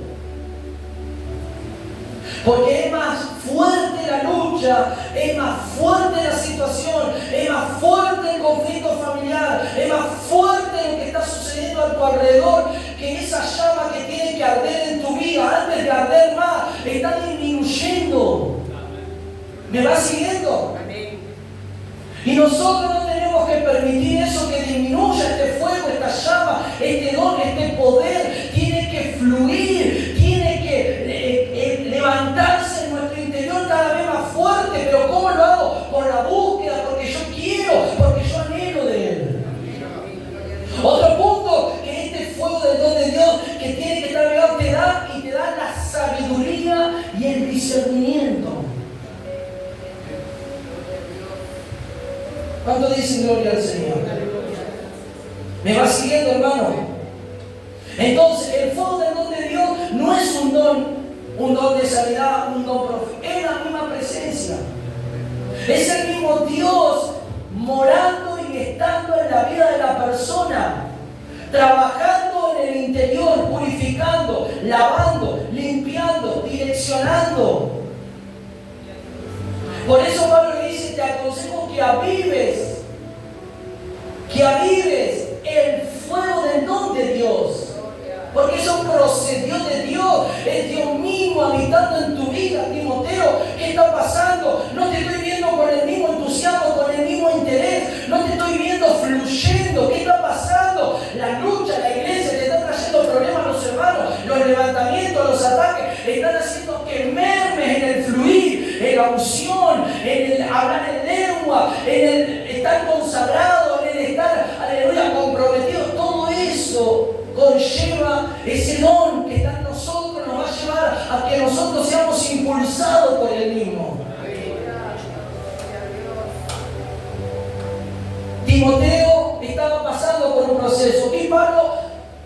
Porque es más fuerte la lucha, es más fuerte la situación, es más fuerte el conflicto familiar, es más fuerte lo que está sucediendo a tu alrededor, que esa llama que tiene que arder en tu vida, antes de arder más, está disminuyendo. ¿Me va siguiendo? Amén. Y nosotros no tenemos que permitir eso, que disminuya este fuego, esta llama, este don, este poder. Tiene que fluir, tiene que levantarse en nuestro interior cada vez más fuerte. Pero ¿cómo lo hago? Por la búsqueda, porque yo quiero, porque yo anhelo de Él. Otro punto, que este fuego del don de Dios, que tiene que estar pegado, te da la sabiduría y el discernimiento. ¿Cuánto dicen gloria al Señor? ¿Me va siguiendo, hermano? Entonces, el fuego del don de Dios no es un don de sanidad, un don profético. Es la misma presencia. Es el mismo Dios morando y estando en la vida de la persona, trabajando en el interior, purificando, lavando, limpiando, direccionando. Por eso Pablo le dice, te aconsejo que avives el fuego del don de Dios. Porque eso procedió de Dios, es Dios mismo habitando en tu vida, Timoteo. ¿Qué está pasando? No te estoy viendo con el mismo entusiasmo, con el mismo interés, no te estoy viendo fluyendo. ¿Qué está pasando? La lucha, la iglesia te está trayendo problemas a los hermanos, los levantamientos, los ataques, están haciendo que mermes en el fluir, en la unción, en el hablar en lengua, en el estar consagrado, en el estar, aleluya, comprometido. Todo eso conlleva ese don que está en nosotros, nos va a llevar a que nosotros seamos impulsados por el mismo. Timoteo estaba pasando por un proceso y Pablo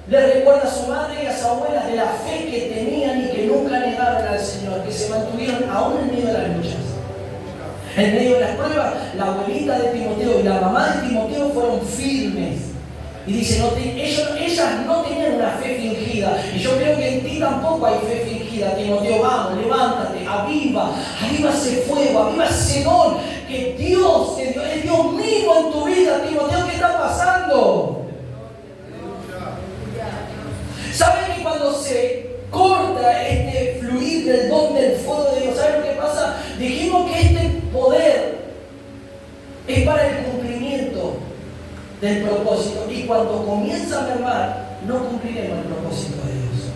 le recuerda a su madre y a su abuela de la fe que tenían y que nunca negaron al Señor, que se mantuvieron aún en medio de las luchas, en medio de las pruebas. La abuelita de Timoteo y la mamá de Timoteo fueron firmes. Y dice, ellas no tenían una fe fingida. Y yo creo que en ti tampoco hay fe fingida. Timoteo, vamos, levántate, aviva ese fuego, aviva ese don que Dios te dio. Es Dios mismo en tu vida, Timoteo. ¿Qué está pasando? ¿Saben que cuando se corta este fluir del don del fuego de Dios, ¿saben lo que pasa? Dijimos que este poder es para el cumplimiento del propósito, y cuando comienza a mermar, no cumpliremos el propósito de Dios.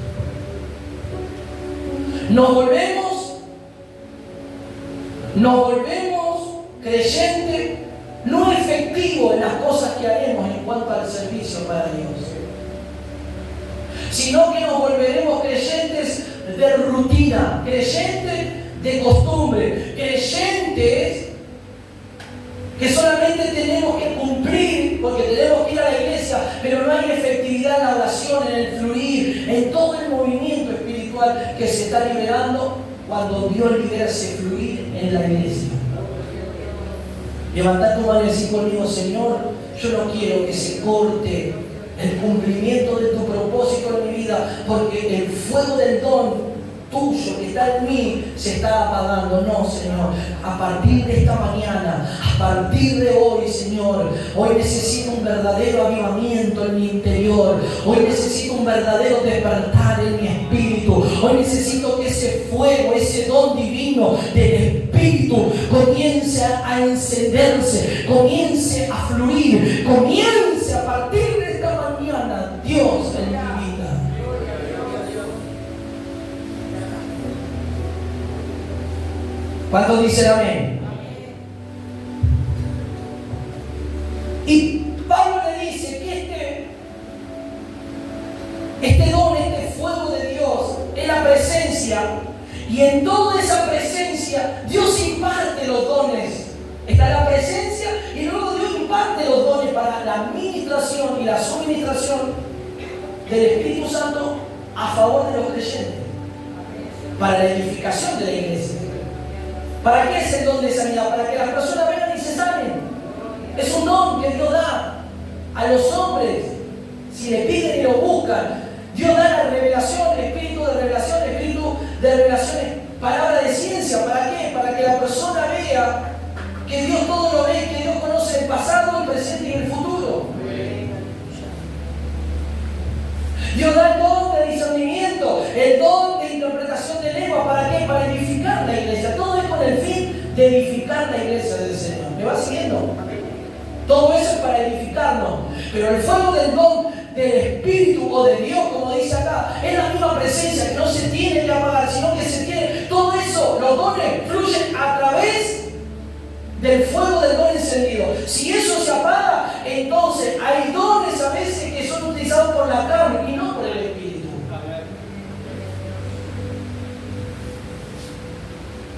Nos volvemos creyentes no efectivos en las cosas que haremos en cuanto al servicio para Dios, sino que nos volveremos creyentes de rutina, creyentes de costumbre, creyentes que solamente tenemos que cumplir porque tenemos que ir a la iglesia, pero no hay efectividad en la oración, en el fluir, en todo el movimiento espiritual que se está liberando cuando Dios libera ese fluir en la iglesia. Levanta tu mano y decir conmigo, Señor, yo no quiero que se corte el cumplimiento de tu propósito en mi vida, porque el fuego del don tuyo que está en mí se está apagando. No, Señor, a partir de esta mañana, a partir de hoy, Señor, hoy necesito un verdadero avivamiento en mi interior, hoy necesito un verdadero despertar en mi espíritu, hoy necesito que ese fuego, ese don divino del Espíritu comience a encenderse, comience a fluir, comience a partir de esta mañana, Dios, en mi vida. ¿Cuántos dicen amén? Y Pablo le dice que este don, este fuego de Dios, es la presencia, y en toda esa presencia Dios imparte los dones. Está la presencia y luego Dios imparte los dones para la administración y la suministración del Espíritu Santo a favor de los creyentes, para la edificación de la iglesia. ¿Para qué es el don de sanidad? Para que las personas vengan y se sanen. Es un don que Dios da a los hombres si le piden y lo buscan. Dios da la revelación, el espíritu de revelación, palabra de ciencia. ¿Para qué? Para que la persona vea que Dios todo lo ve, que Dios conoce el pasado, el presente y el futuro. Dios da el don de discernimiento, el don de interpretación de lengua. ¿Para qué? Para edificar la iglesia. Todo es con el fin de edificar la iglesia del Señor. ¿Me va siguiendo? Todo eso es para edificarnos. Pero el fuego del don del Espíritu o de Dios, como dice acá, es la misma presencia que no se tiene que apagar, sino que se tiene. Todo eso, los dones fluyen a través del fuego del don encendido. Si eso se apaga, entonces hay dones a veces que son utilizados por la carne y no por el Espíritu.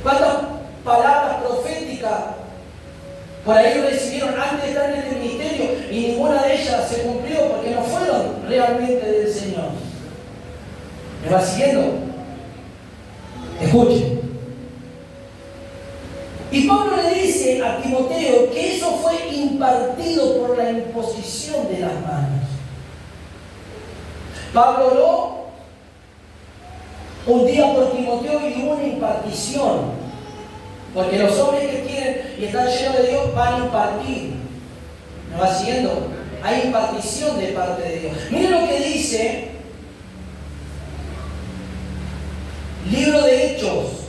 ¿Cuántas palabras proféticas por ahí recibieron antes de estar en este ministerio y ninguna de ellas se cumplió porque no fueron realmente del Señor? ¿Me va siguiendo? Escuchen. Y Pablo le dice a Timoteo que eso fue impartido por la imposición de las manos. Pablo oró un día por Timoteo y hubo una impartición. Porque los hombres que tienen y están llenos de Dios van a impartir. ¿Me va siguiendo? Hay impartición de parte de Dios. Miren lo que dice Libro de Hechos,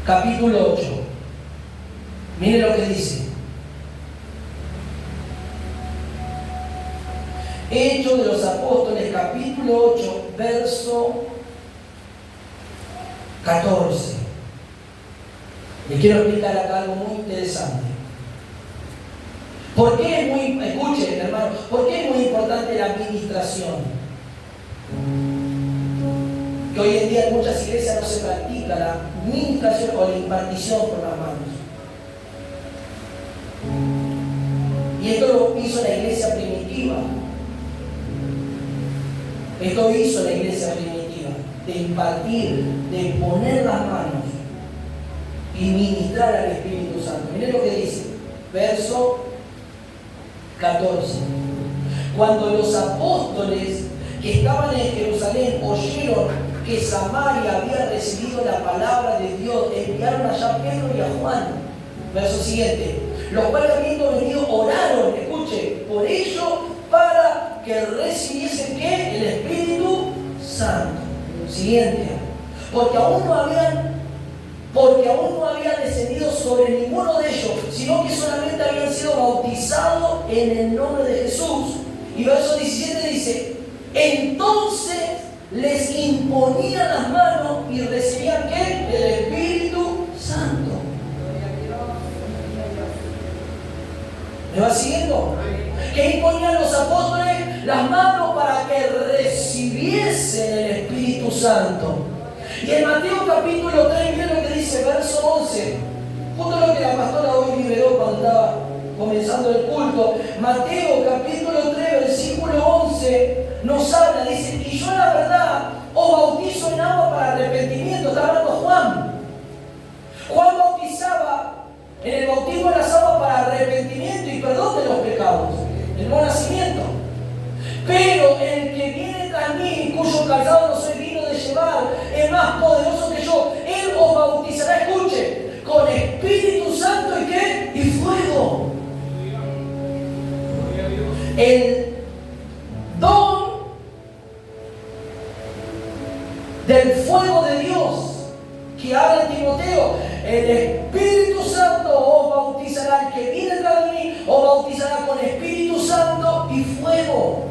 capítulo 8. Miren lo que dice. Hechos de los Apóstoles, capítulo 8, verso 14. Les quiero explicar acá algo muy interesante. ¿Por qué es muy, escuchen hermano, por qué es muy importante la administración? Que hoy en día en muchas iglesias no se practica la administración o la impartición por las manos. Y esto lo hizo la iglesia primitiva. Esto hizo la iglesia primitiva, de impartir, de poner las manos y ministrar al Espíritu Santo. Miren lo que dice, verso 14. Cuando los apóstoles que estaban en Jerusalén oyeron que Samaria había recibido la palabra de Dios, enviaron allá a Pedro y a Juan. Verso siguiente. Los cuales habiendo venido oraron, escuche, por ello para que recibiesen ¿qué? El Espíritu Santo. Siguiente. Porque aún no había descendido sobre ninguno de ellos, sino que solamente habían sido bautizados en el nombre de Jesús. Y verso 17 dice, entonces les imponían las manos y recibían ¿qué? El Espíritu Santo. ¿Me va siguiendo? Que imponían los apóstoles las manos para que recibiesen el Espíritu Santo. Y en Mateo capítulo 3, miren lo que dice, verso 11. Justo lo que la pastora hoy liberó cuando estaba comenzando el culto. Mateo capítulo 3, versículo 11, nos habla, dice, y yo la verdad os bautizo en agua para arrepentimiento. Está hablando Juan. Juan bautizaba en el bautismo de las aguas para arrepentimiento y perdón de los pecados, el nuevo nacimiento. Pero el que viene tras mí, cuyo calzado no soy digno de llevar, es más poderoso que yo. Él os bautizará, escuche, con Espíritu Santo y ¿qué? Y fuego. El don del fuego de Dios que habla en Timoteo, el Espíritu Santo os bautizará, el que viene tras de mí os bautizará con Espíritu Santo y fuego.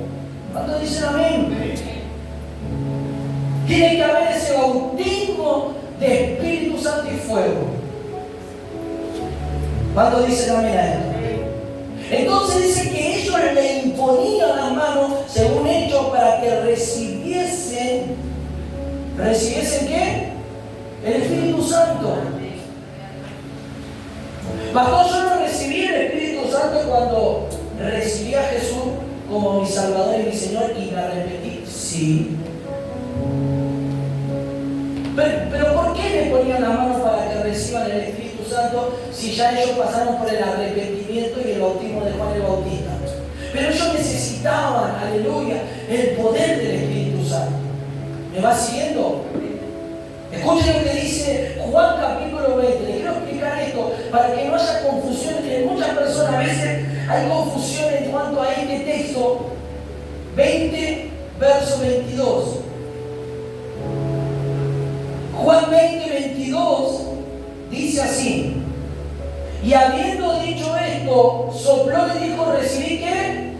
¿Cuántos dicen amén? Tiene que haber ese bautismo de Espíritu Santo y fuego. ¿Cuánto dicen amén a esto? Entonces dice que ellos le imponían las manos, según Hechos, para que recibiesen ¿qué? El Espíritu Santo. Pastor, yo no recibí el Espíritu Santo cuando recibí a Jesús como mi Salvador y mi Señor y me arrepentí. Sí. Pero ¿por qué le ponían las manos para que reciban el Espíritu Santo si ya ellos pasaron por el arrepentimiento y el bautismo de Juan el Bautista? Pero ellos necesitaban, aleluya, el poder del Espíritu Santo. ¿Me va siguiendo? Escuchen lo que dice Juan capítulo 20. Les quiero explicar esto para que no haya confusión entre muchas personas. A veces hay confusión en cuanto a este texto. 20, verso 22. Juan 20, 22 dice así: y habiendo dicho esto, sopló y dijo: ¿recibí qué?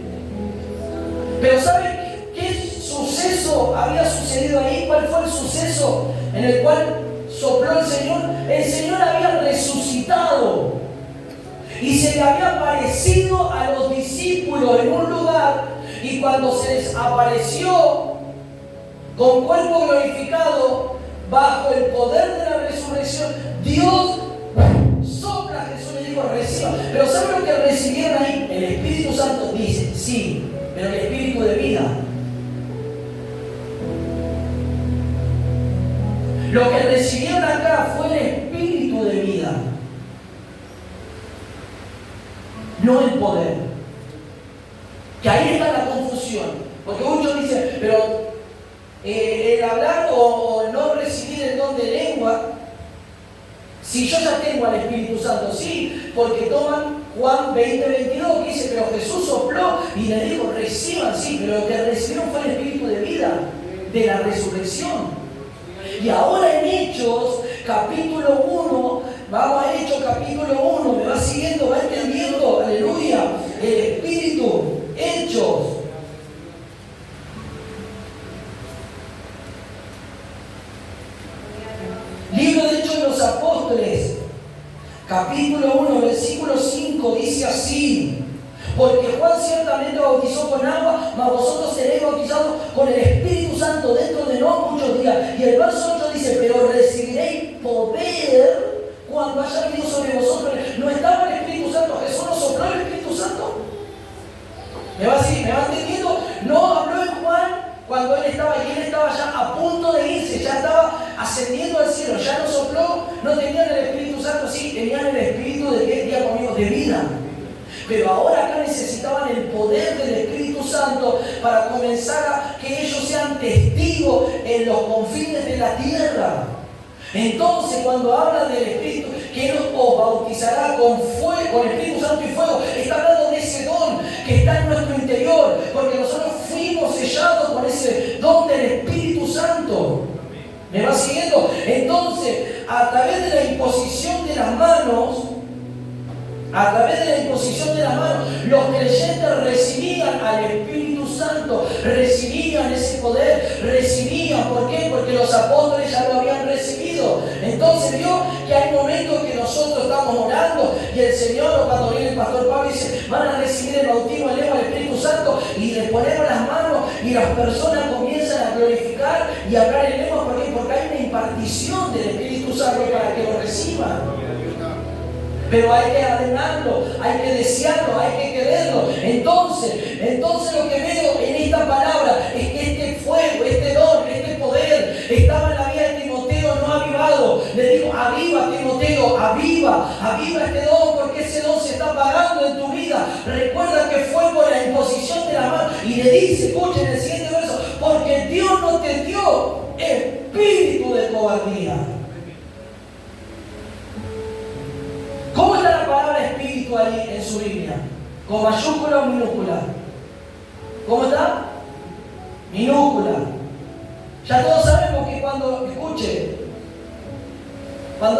Pero ¿saben qué suceso había sucedido ahí? ¿Cuál fue el suceso en el cual sopló el Señor? El Señor había resucitado y se le había aparecido a los discípulos en un lugar, y cuando se les apareció con cuerpo glorificado bajo el poder de la resurrección, Dios sopla a Jesús y le dijo: reciba. Pero ¿saben lo que recibieron ahí? El Espíritu Santo. Dice, sí, pero el Espíritu de vida. Lo que recibieron acá fue el Espíritu de vida, no el poder. Que ahí está la confusión. Porque muchos dicen, pero el hablar o no recibir el don de lengua, si yo ya tengo al Espíritu Santo, sí, porque toman Juan 20, 22, que dice: pero Jesús sopló y le dijo: reciban, sí, pero lo que recibieron fue el Espíritu de vida, de la resurrección. Y ahora en Hechos, capítulo 1, vamos a Hechos, capítulo 1, me va siguiendo, va entendiendo, aleluya, el Espíritu, Hechos. Libro de Hechos de los Apóstoles, capítulo 1, versículo 5, dice así: porque Juan ciertamente bautizó con agua, mas vosotros seréis bautizados con el Espíritu Santo dentro de no muchos días. Y el verso 8 dice: pero recibiréis poder cuando haya venido sobre vosotros. ¿No estaba el Espíritu Santo? ¿Jesús no sopló el Espíritu Santo? ¿Me va entendiendo? No habló en Juan cuando él estaba ya a punto de irse, ya estaba ascendiendo al cielo, ya no sopló, no tenían el Espíritu Santo, sí, tenían el Espíritu de qué día conmigo, de vida. Pero ahora acá necesitaban el poder del Espíritu Santo para comenzar a que ellos sean testigos en los confines de la tierra. Entonces, cuando habla del Espíritu, que Él os bautizará con fuego, con el Espíritu Santo y fuego, está hablando de ese don que está en nuestro interior, porque nosotros fuimos sellados con ese don del Espíritu Santo. ¿Me va siguiendo? Entonces, a través de la imposición de las manos, los creyentes recibían al Espíritu Santo, recibían ese poder, recibían. ¿Por qué? Porque los apóstoles ya lo habían recibido. Entonces vio que hay momentos que nosotros estamos orando y el Señor, o cuando viene el pastor Pablo, dice: van a recibir el bautismo en lengua del Espíritu Santo, y les ponemos las manos y las personas comienzan a glorificar y a hablar en lengua. ¿Por qué? Porque hay una impartición del Espíritu Santo para que lo reciban. Pero hay que ordenarlo, hay que desearlo, hay que quererlo. Entonces lo que veo en esta palabra es que este fuego, este don, este poder estaba en la vida de Timoteo no avivado. Le digo: aviva, Timoteo, aviva este don, porque ese don se está apagando en tu vida. Recuerda que fue por la imposición de la mano. Y le dice, escuchen el siguiente verso: porque Dios no te dio espíritu de cobardía. ¿Cómo está la palabra espíritu ahí en su Biblia? ¿Con mayúscula o minúscula? ¿Cómo está? Minúscula. Ya todos sabemos que cuando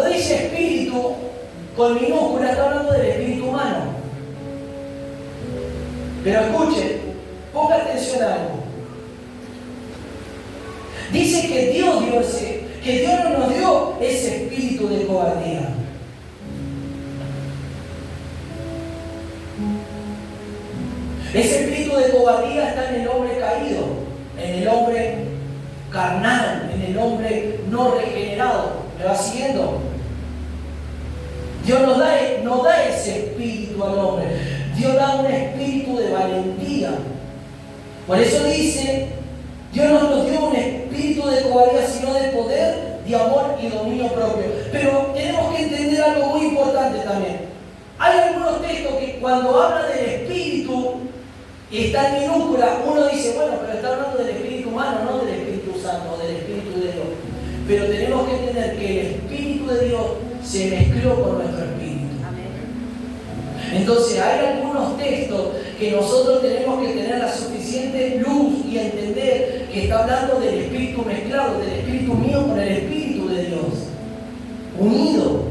dice espíritu con minúscula, está hablando del espíritu humano. Pero escuche, ponga atención a algo. Dice que Dios dio que Dios no nos dio ese espíritu de cobardía. Ese espíritu de cobardía está en el hombre caído, en el hombre carnal, en el hombre no regenerado. ¿Me va siguiendo? Dios no da ese espíritu al hombre. Dios da un espíritu de valentía. Por eso dice, Dios no nos dio un espíritu de cobardía, sino de poder, de amor y dominio propio. Pero tenemos que entender algo muy importante también. Hay algunos textos que cuando hablan del espíritu, y está en minúscula, uno dice, bueno, pero está hablando del espíritu humano, no del Espíritu Santo, del Espíritu de Dios. Pero tenemos que entender que el Espíritu de Dios se mezcló con nuestro espíritu. Entonces hay algunos textos que nosotros tenemos que tener la suficiente luz y entender que está hablando del espíritu mezclado, del espíritu mío con el Espíritu de Dios, unido.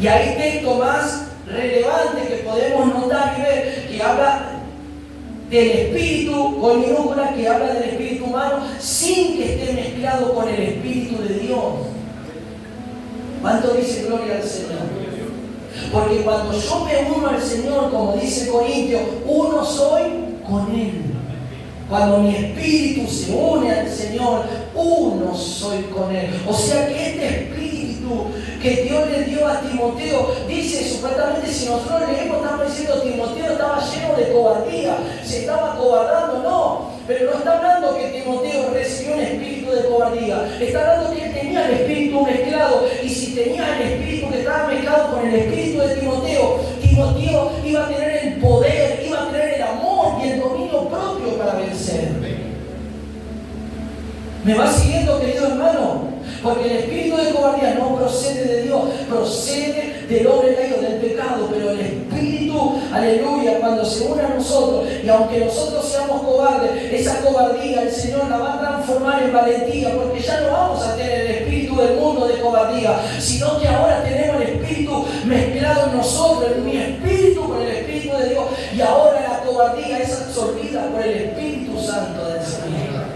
Y hay textos más relevantes que podemos notar y ver que habla del espíritu con minúscula, que habla del espíritu humano sin que esté mezclado con el Espíritu de Dios. ¿Cuánto dice gloria al Señor? Porque cuando yo me uno al Señor, como dice Corintios, uno soy con Él. Cuando mi espíritu se une al Señor, uno soy con Él. O sea que este espíritu que Dios le dio a Timoteo, dice supuestamente, si nosotros leemos, estamos diciendo Timoteo estaba lleno de cobardía, se estaba cobardando, no. Pero no está hablando que Timoteo recibió un espíritu de cobardía. Está hablando que él tenía el espíritu mezclado. Y si tenía el espíritu que estaba mezclado con el espíritu de Timoteo, Timoteo iba a tener el poder, iba a tener el amor y el dominio propio para vencer. ¿Me va siguiendo, querido hermano? Porque el espíritu de cobardía no procede de Dios, procede del hombre caído, del pecado. Pero el espíritu, aleluya, cuando se une a nosotros, y aunque nosotros seamos cobardes, esa cobardía el Señor la va a transformar en valentía, porque ya no vamos a tener el espíritu del mundo de cobardía, sino que ahora tenemos el espíritu mezclado en nosotros, en mi espíritu con el Espíritu de Dios, y ahora la cobardía es absorbida por el Espíritu Santo del Señor.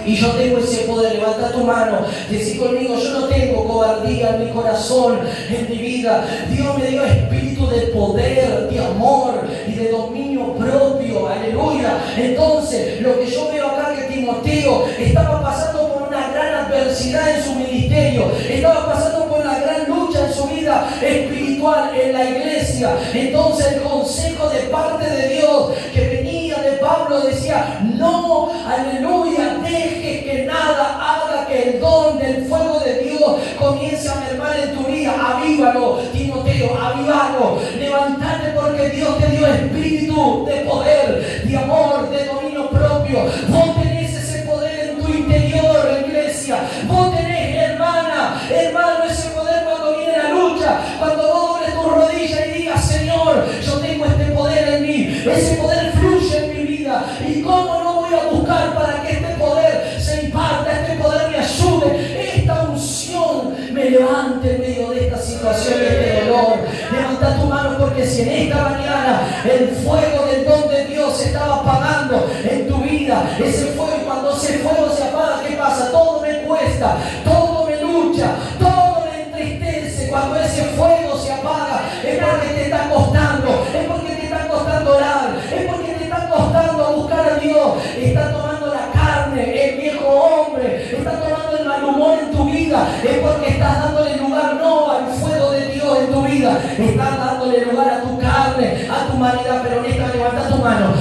Y yo tengo ese poder. Levanta tu mano, decí conmigo, yo no tengo cobardía en mi corazón, en mi vida. Dios me dio espíritu de poder, de amor y de dominio propio, aleluya. Entonces, lo que yo veo acá, que Timoteo estaba pasando por una gran adversidad en su ministerio, estaba pasando por una gran lucha en su vida espiritual en la iglesia. Entonces el consejo de parte de Dios que venía de Pablo decía, no, aleluya, deje que nada haga que el don del fuego de Dios comience a mermar en tu vida. Avívalo, Timoteo, avívalo, levantate, porque Dios te dio espíritu de poder, de amor, de dominio propio. Vos tenés ese poder en tu interior, iglesia. Vos tenés, hermano, ese poder cuando viene la lucha, cuando vos dobles tu rodilla y digas, Señor, yo tengo este poder en mí, ese poder fluye en mi vida. ¿Y cómo no voy a buscar para que este poder se imparta, este poder me ayude, esta unción me levante en medio de esta situación, de este dolor? Levanta tu mano, porque si en esta mañana el fuego del don de Dios se estaba apagando en tu vida, ese fuego, cuando ese fuego se apaga, ¿qué pasa? Todo me cuesta, todo me lucha, todo me entristece. Cuando ese fuego se apaga, es porque te está costando, es porque te está costando orar, es porque te está costando buscar a Dios. Está tomando la carne, el viejo hombre, está tomando el mal humor en tu vida, es porque estás dándole lugar no al fuego de Dios en tu vida, estás dándole lugar a tu carne, a tu humanidad. Pero en esta, levanta tu mano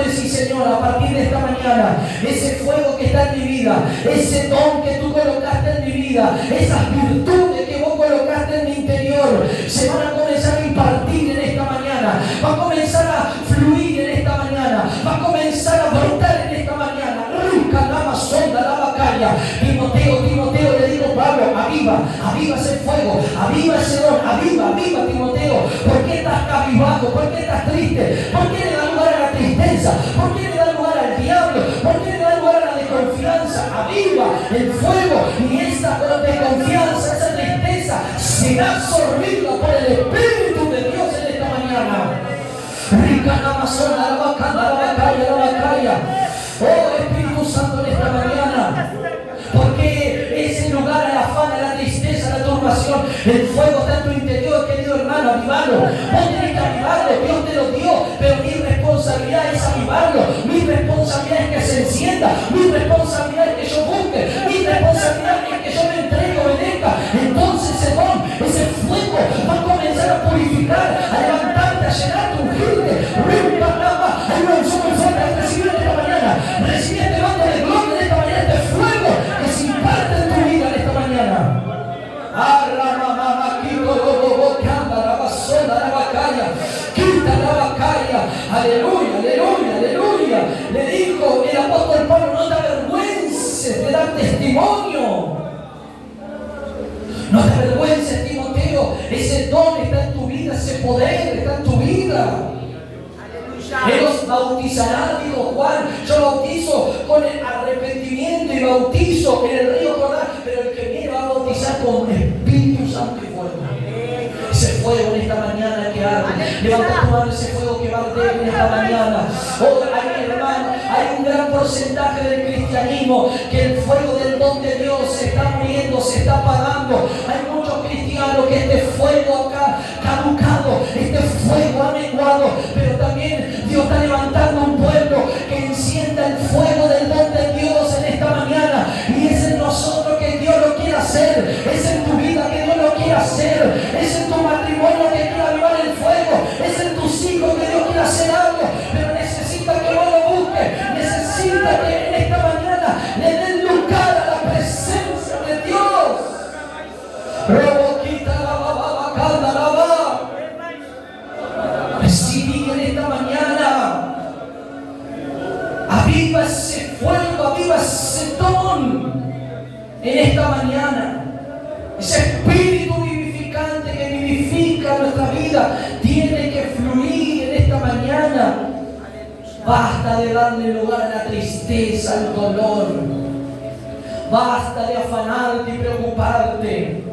y decir, Señor, a partir de esta mañana, ese fuego que está en mi vida, ese don que tú colocaste en mi vida, esas virtudes que vos colocaste en mi interior, se van a comenzar a impartir en esta mañana, va a comenzar a fluir en esta mañana, va a comenzar a brotar en esta mañana. Timoteo, le digo, Pablo, aviva ese fuego, aviva ese don, aviva, Timoteo. ¿Por qué estás cabizbajo? ¿Por qué estás triste? ¿Por qué le da lugar a la tristeza? ¿Por qué le da lugar al diablo? ¿Por qué le da lugar a la desconfianza? Aviva el fuego, y esa desconfianza, esa tristeza será absorbida por el Espíritu de Dios en esta mañana. Oh Espíritu Santo, en esta mañana pasión. El fuego está en tu interior, querido hermano, avivarlo. Vos tenés que avivarlo, Dios te lo dio, pero mi responsabilidad es avivarlo. Mi responsabilidad es que se encienda. Mi responsabilidad es que yo busque. Mi responsabilidad es que yo me entregue, obedezca. Entonces ese don, ese fuego va a comenzar a purificar, a levantarte, a llenarte, a ungirte. Hay una unción muy fuerte que recibir en esta mañana. Recibir este don de gloria en esta mañana, este fuego que se imparte en tu vida en esta mañana. Aleluya, aleluya, aleluya. Le dijo el apóstol Pablo: no te avergüences de dar testimonio. No te avergüences, Timoteo. Ese don está en tu vida, ese poder está en tu vida. Él los bautizará, dijo Juan. Yo bautizo con el arrepentimiento y bautizo en el río Jordán, pero el que viene va a bautizar con Espíritu Santo y fuego. Ese fuego en esta mañana que arde. Levanta tu mano, ese fuego que va a arder en esta mañana. Oh, hermano, hay un gran porcentaje del cristianismo que el fuego del don de Dios se está muriendo, se está apagando. Hay muchos cristianos que este fuego acá caducado, este fuego ha menguado, pero también Dios está levantando un pueblo que encienda el fuego del don de Dios en esta mañana. Y es en nosotros que Dios lo quiere hacer. Es en tu vida que Dios lo quiere hacer. Es en tu matrimonio que quiere avivar el fuego. Es en tus hijos que Dios quiere hacer algo. Pero necesita que vos lo busques. Necesita que en esta mañana le den lugar a la presencia de Dios. Recibí en esta mañana. Aviva ese fuego, aviva ese don en esta mañana. Ese espíritu vivificante que vivifica nuestra vida tiene que fluir en esta mañana. Basta de darle lugar a la tristeza, al dolor. Basta de afanarte y preocuparte.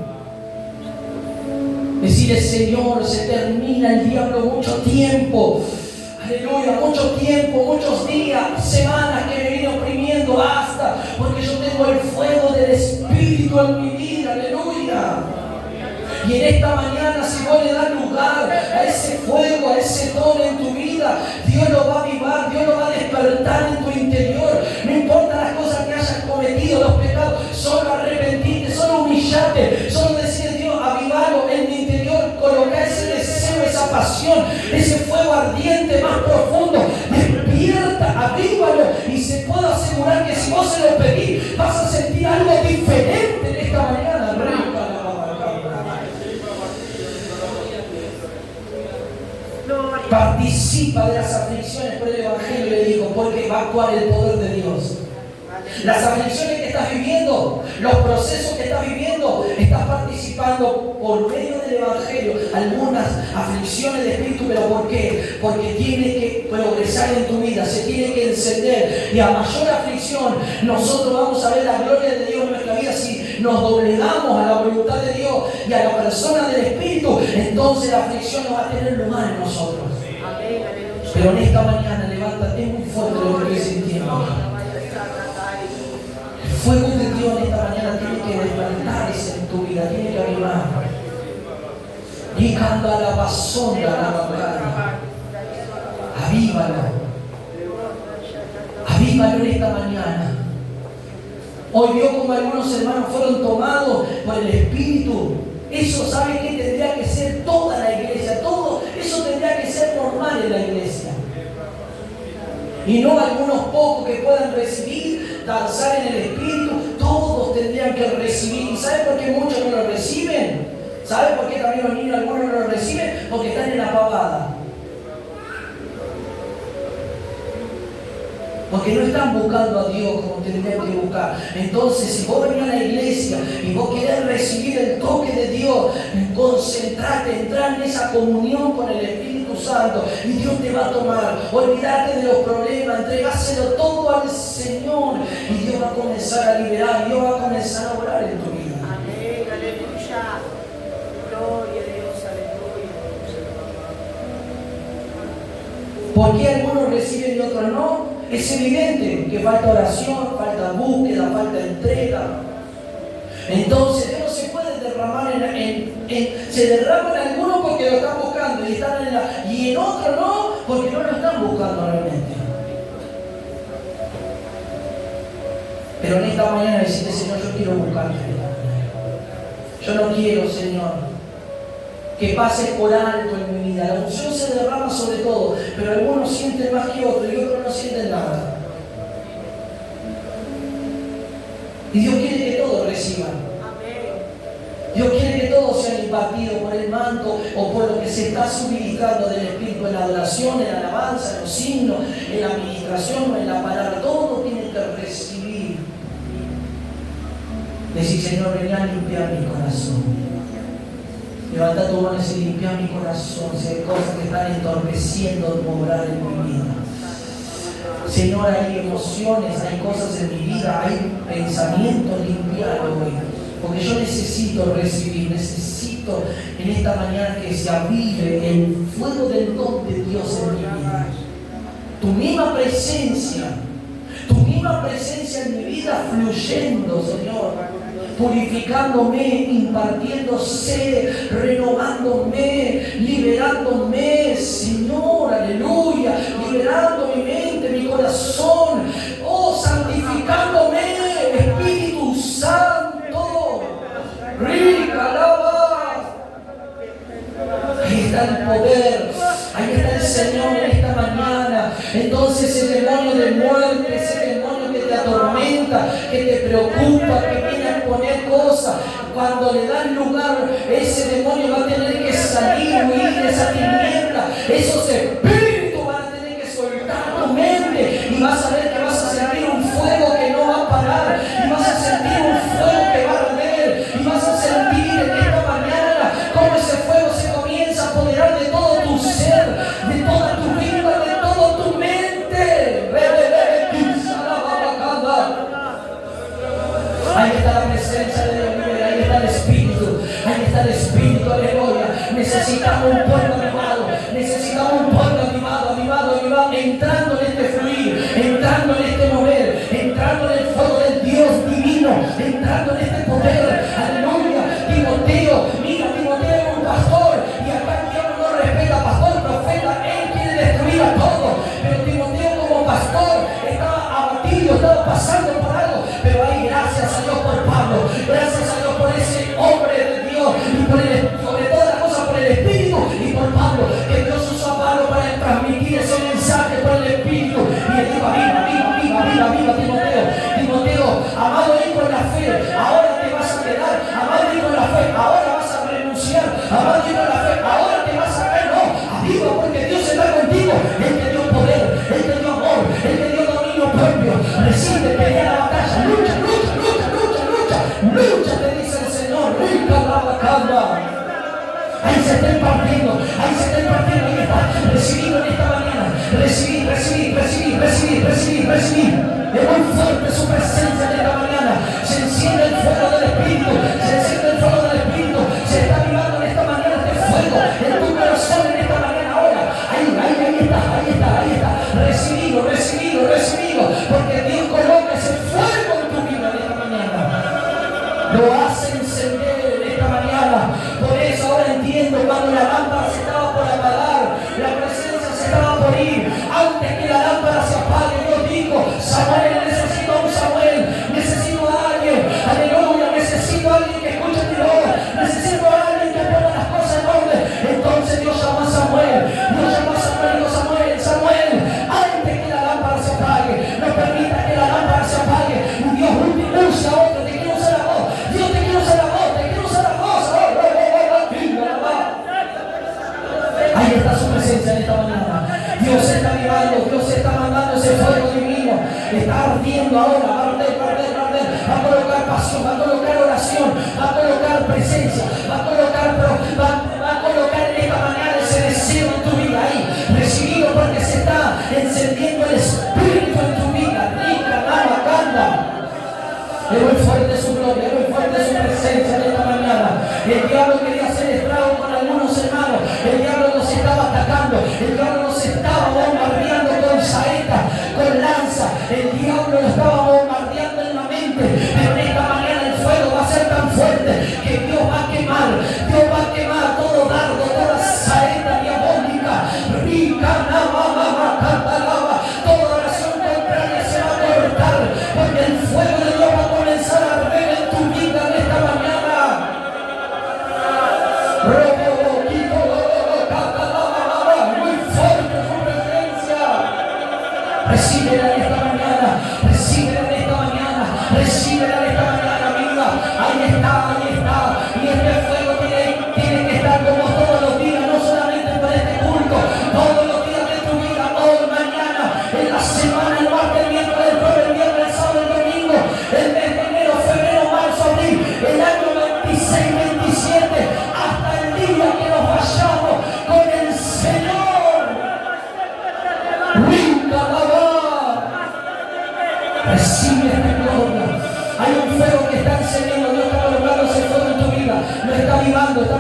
Decirle: Señor, se termina el diablo mucho tiempo. Aleluya, mucho tiempo, muchos días, semanas que me viene oprimiendo. Basta, porque yo tengo el fuego del Espíritu en mi vida. Aleluya. Y en esta mañana, si vos le das lugar a ese fuego, a ese don en tu vida, Dios lo va a avivar, Dios lo va a despertar en tu interior. No importa las cosas que hayas cometido, los pecados, solo arrepentirte, solo humillarte, solo decir: Dios, avivalo en mi interior, coloca ese deseo, esa pasión, ese fuego ardiente más profundo. Despierta, avívalo, y se puede asegurar que si vos se lo pedís, vas a sentir algo diferente en esta mañana. Participa de las aflicciones por el Evangelio, le digo, porque va a actuar el poder de Dios. Las aflicciones que estás viviendo, los procesos que estás viviendo, estás participando por medio del Evangelio. Algunas aflicciones de espíritu, ¿pero por qué? Porque tiene que progresar en tu vida, se tiene que encender. Y a mayor aflicción, nosotros vamos a ver la gloria de Dios en nuestra vida. Si nos doblegamos a la voluntad de Dios y a la persona del Espíritu, entonces la aflicción no va a tener lugar en nosotros. Pero en esta mañana, levántate muy fuerte lo que estoy sintiendo. El fuego de Dios en esta mañana tiene que despertarse en tu vida, tiene que avivar. Y canta la basonda, la bacana. Avívalo. Avívalo en esta mañana. Hoy vio como algunos hermanos fueron tomados por el Espíritu. Eso, ¿sabe qué? Tendría que ser toda la iglesia. Todo eso tendría que ser normal en la iglesia. Y no algunos pocos que puedan recibir, danzar en el Espíritu. Todos tendrían que recibir. ¿Y sabe por qué muchos no lo reciben? ¿Sabe por qué también los niños algunos no lo reciben? Porque están en la pavada. Porque no están buscando a Dios como tendrían que buscar. Entonces, si vos venís a la iglesia y vos querés recibir el toque de Dios, concentrate, entrar en esa comunión con el Espíritu Santo, y Dios te va a tomar. Olvídate de los problemas, entregáselo todo al Señor, y Dios va a comenzar a liberar, Dios va a comenzar a orar en tu vida. Amén, aleluya. Gloria a Dios, aleluya. ¿Por qué algunos reciben y otros no? Es evidente que falta oración, falta búsqueda, falta entrega. Entonces Dios no se puede derramar se derrama en algunos porque lo están buscando y en otros no, porque no lo están buscando realmente. Pero en esta mañana decirle, Señor, yo quiero buscarte. Yo no quiero, Señor, que pases por alto en mi vida. La unción se derrama sobre todo, pero algunos sienten más que otros y otros no sienten nada. Y Dios quiere que todos reciban. Dios quiere que todos sean impartidos por el manto o por lo que se está suministrando del Espíritu en la adoración, en la alabanza, en los signos, en la administración o en la palabra. Todos tienen que recibir. Decir, Señor, ven a limpiar mi corazón. Levanta tu mano y decir, limpia mi corazón. Si hay cosas que están entorpeciendo el obrar en mi vida. Señor, hay emociones, hay cosas en mi vida, hay pensamientos, limpiarlo hoy. Porque yo necesito recibir, necesito en esta mañana que se avive el fuego del don de Dios en mi vida. Tu misma presencia en mi vida fluyendo, Señor, purificándome, impartiéndose, renovándome, liberándome, Señor, aleluya, liberando mi mente, mi corazón, oh, santificándome, Espíritu Santo, rica, alaba. Ahí está el poder, ahí está el Señor en esta mañana. Entonces el demonio de muerte, ese demonio que te atormenta, que te preocupa, que viene a poner cosas, cuando le dan lugar, ese demonio va a tener que salir, huir de esa tiniebla. Esos espíritus van a tener que soltar tu mente y vas a ver que vas a sentir un fuego que no va a parar, y vas a sentir un fuego que va a arder, y vas a sentir en esta mañana cómo ese fuego se comienza a apoderar de todo tu ser, de toda tu vida, de toda tu mente. Ahí está la presencia de Dios, mira, ahí está el Espíritu, aleluya. Necesitamos un pueblo avivado, entrando en este fluir, entrando en este mover, entrando en el fuego del Dios divino, entrando en este poder, aleluya. Timoteo, mira, Timoteo es un pastor, y acá Dios no respeta pastor, profeta, él quiere destruir a todos, pero Timoteo como pastor estaba abatido, estaba pasando por algo, pero ahí gracias a Dios por Pablo, gracias a Dios por ese hombre de Dios, y por sobre todas las cosas por el Espíritu, y por Pablo, que Dios usó a Pablo para transmitir ese mensaje por el Espíritu, y él dijo, viva Timoteo, amado hijo en la fe, ahora te vas a quedar, amado hijo en la fe, ahora vas a renunciar, amado hijo en la fe, ahora te vas a caer, no, aviva porque Dios está contigo, él te dio poder, él te dio amor, él te dio dominio propio, recibe, pelea la batalla, lucha, te dice el Señor, rica la bacana. Ahí se está impartiendo, ahí está, recibido en esta mañana, recibir. Es muy fuerte su presencia en esta mañana, se enciende el fuego del Espíritu, se está avivando en esta mañana este fuego, en tu corazón en esta mañana ahora, ahí está, recibido, porque Dios coloca ese fuego en tu vida en esta mañana, lo hace encender en esta mañana. Por eso ahora entiendo cuando la lámpara se estaba por apagar, la presencia se estaba por ir, antes que la lámpara se apague, Dios dijo, Samuel, necesito a un Samuel, necesito a alguien, aleluya, necesito a alguien que escuche mi voz, necesito a alguien que ponga las cosas en orden. Entonces Dios llama a Samuel, y dijo, Samuel, antes que la lámpara se apague, no permita que la lámpara se apague, y Dios usa a otro, te quiero usar la voz, Dios te quiero usar la voz, ahí está su presencia en esta mañana. Dios se está avivando, Dios se está mandando ese fuego divino. Está ardiendo ahora, va a arder. Va a colocar pasión, va a colocar oración, va a colocar presencia, va a colocar en esta mañana ese deseo en tu vida ahí. Recibido porque se está encendiendo el Espíritu en tu vida. Rica, nada, canta. Es muy fuerte su gloria, es muy fuerte su presencia en esta mañana. El diablo quería hacer estrago con algunos hermanos. El diablo nos estaba atacando. El diablo nos estaba bombardeando con saeta, con lanza. El diablo nos estaba bombardeando en la mente. Pero en esta mañana el fuego va a ser tan Recíbela en esta mañana, amiga. Ahí está, ahí está. Y este fuego tiene que estar como todos los días, no solamente por este culto, todos los días de tu vida, hoy, mañana, en la semana, el martes, el miércoles, el jueves, el viernes, el sábado, el domingo, el mes de enero, febrero, marzo, abril, el año 26, 27, hasta el día que nos vayamos con el Señor. Rinca recibe esta gloria. Hay un fuego que está encendiendo. Dios está colocando ese fuego en tu vida. Lo está avivando la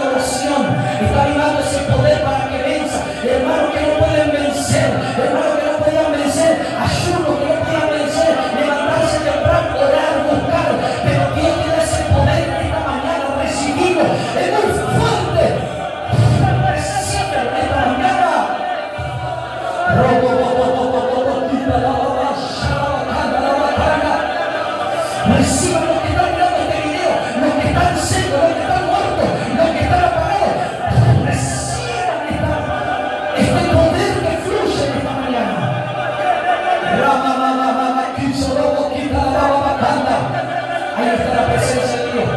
oración. Está avivando ese poder para que venza. Hermanos que no pueden vencer. Hermanos que no podían vencer. Ayunos que no podían vencer. Levantarse temprano, orar, buscar. Pero Dios te da ese poder en esta mañana. Recibimos. Es muy fuerte. Recibe en esta mañana. Reciban los que están mirando este video, los que están secos, los que están muertos, los que están apagados. Reciban este poder que fluye en esta mañana. Ahí está la presencia de Dios.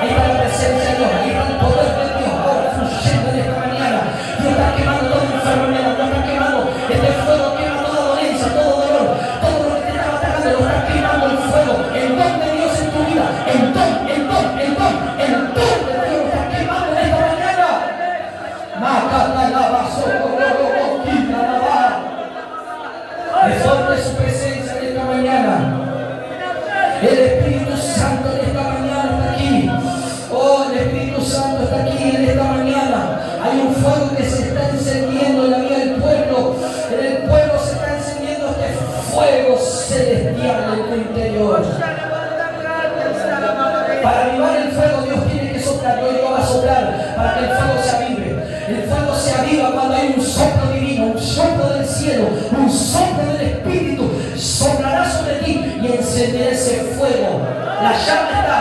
Ahí está la presencia de Dios. Ahí está el poder de Dios ahora fluyendo en esta mañana. Dios está quemando toda enfermedad. Dios está quemando. Este fuego quema toda dolencia, todo dolor. Todo lo que te estaba atacando lo está quemando el fuego. El don de Dios en tu vida. El don de Dios lo está quemando en esta mañana. Es fuerte su presencia en esta mañana. El Espíritu Santo en esta mañana está aquí. Oh, el Espíritu Santo está aquí en esta mañana. Hay un fuego que se está encendiendo en la vida del pueblo. En el pueblo se está encendiendo este fuego celestial en tu interior. Para avivar el fuego Dios tiene que soplar. Dios va a soplar para que el fuego se avive. El fuego se aviva cuando hay un soplo divino, un soplo del cielo, un soplo del Espíritu. Soplará sobre ti y encenderá ese fuego. La llama está,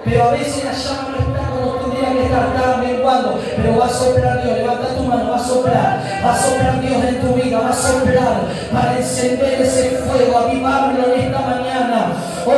pero a veces la llama no está como tendría que estar, está menguando. Pero va a soplar Dios. Levanta tu mano, va a soplar Dios en tu vida, va a soplar para encender ese fuego, avivarlo en esta mañana. Oh,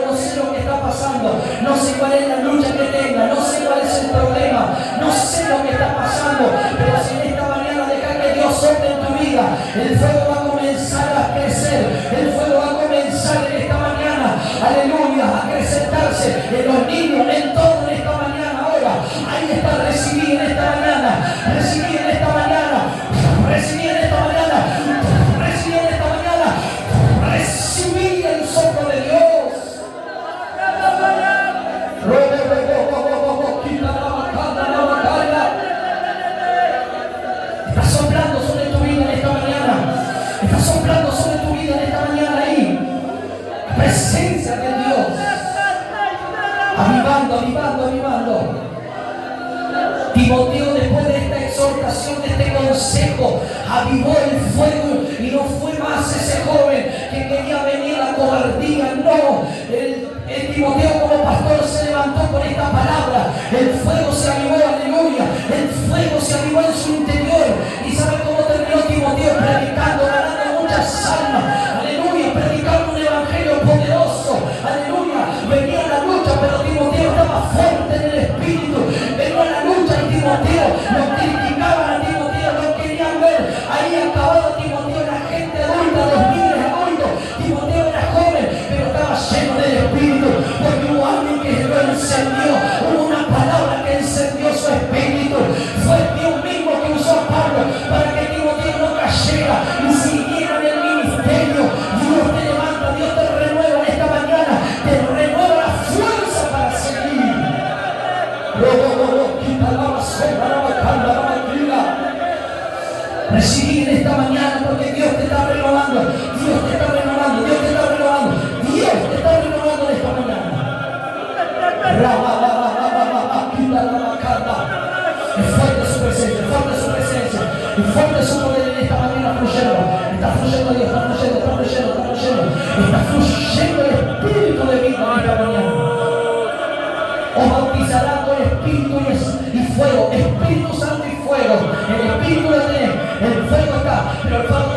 no sé lo que está pasando, no sé cuál es la lucha que tenga, no sé cuál es el problema, no sé lo que está pasando, pero si en esta mañana deja que Dios sople en tu vida, el fuego va a comenzar a crecer, el fuego va a comenzar en esta mañana, aleluya, a acrecentarse en los niños, en todo en esta mañana. Ahora, ahí está, recibí en esta mañana, recibí en esta mañana, recibí en esta mañana, recibí en esta mañana, recibí el soplo de Dios. Está soplando sobre tu vida en esta mañana. Está soplando sobre tu vida en esta mañana ahí. La presencia de Dios. Avivando. Timoteo, después de esta exhortación, de este consejo, avivó el fuego y no fue más ese joven que quería venir a la cobardía. No, el Timoteo como pastor se levantó con esta palabra. El fuego se avivó, aleluya. El fuego se avivó en su interior. ¿Y sabe cómo terminó Timoteo? Predicando, ganando muchas almas. Aleluya, predicando un evangelio poderoso. Aleluya, venía la lucha, pero Timoteo estaba fuerte en el espíritu. Venía la lucha y Timoteo, lo criticaban a Timoteo, lo querían ver ahí acabado Timoteo, la gente adulta, los líderes adultos. Timoteo era joven, pero estaba lleno del espíritu, porque hubo alguien que lo encendió, hubo una palabra que encendió su espíritu. Fue Dios mismo que usó a Pablo para que Timoteo no cayera y siguiera en el ministerio. Dios te levanta, Dios te renueva en esta mañana, te renueva la fuerza para seguir. Recibí en esta mañana porque Dios te está renovando, Dios te está renovando, Dios te está renovando, Dios te está renovando en esta mañana. Es fuerte su presencia, es fuerte su presencia, es fuerte su poder en esta mañana fluyendo. Está fluyendo Dios, está fluyendo, está fluyendo, está fluyendo. Está fluyendo el espíritu de vida en esta mañana. Os bautizará con espíritu y fuego, Espíritu Santo y fuego. El espíritu lo tenés, el fuego está, pero el fuego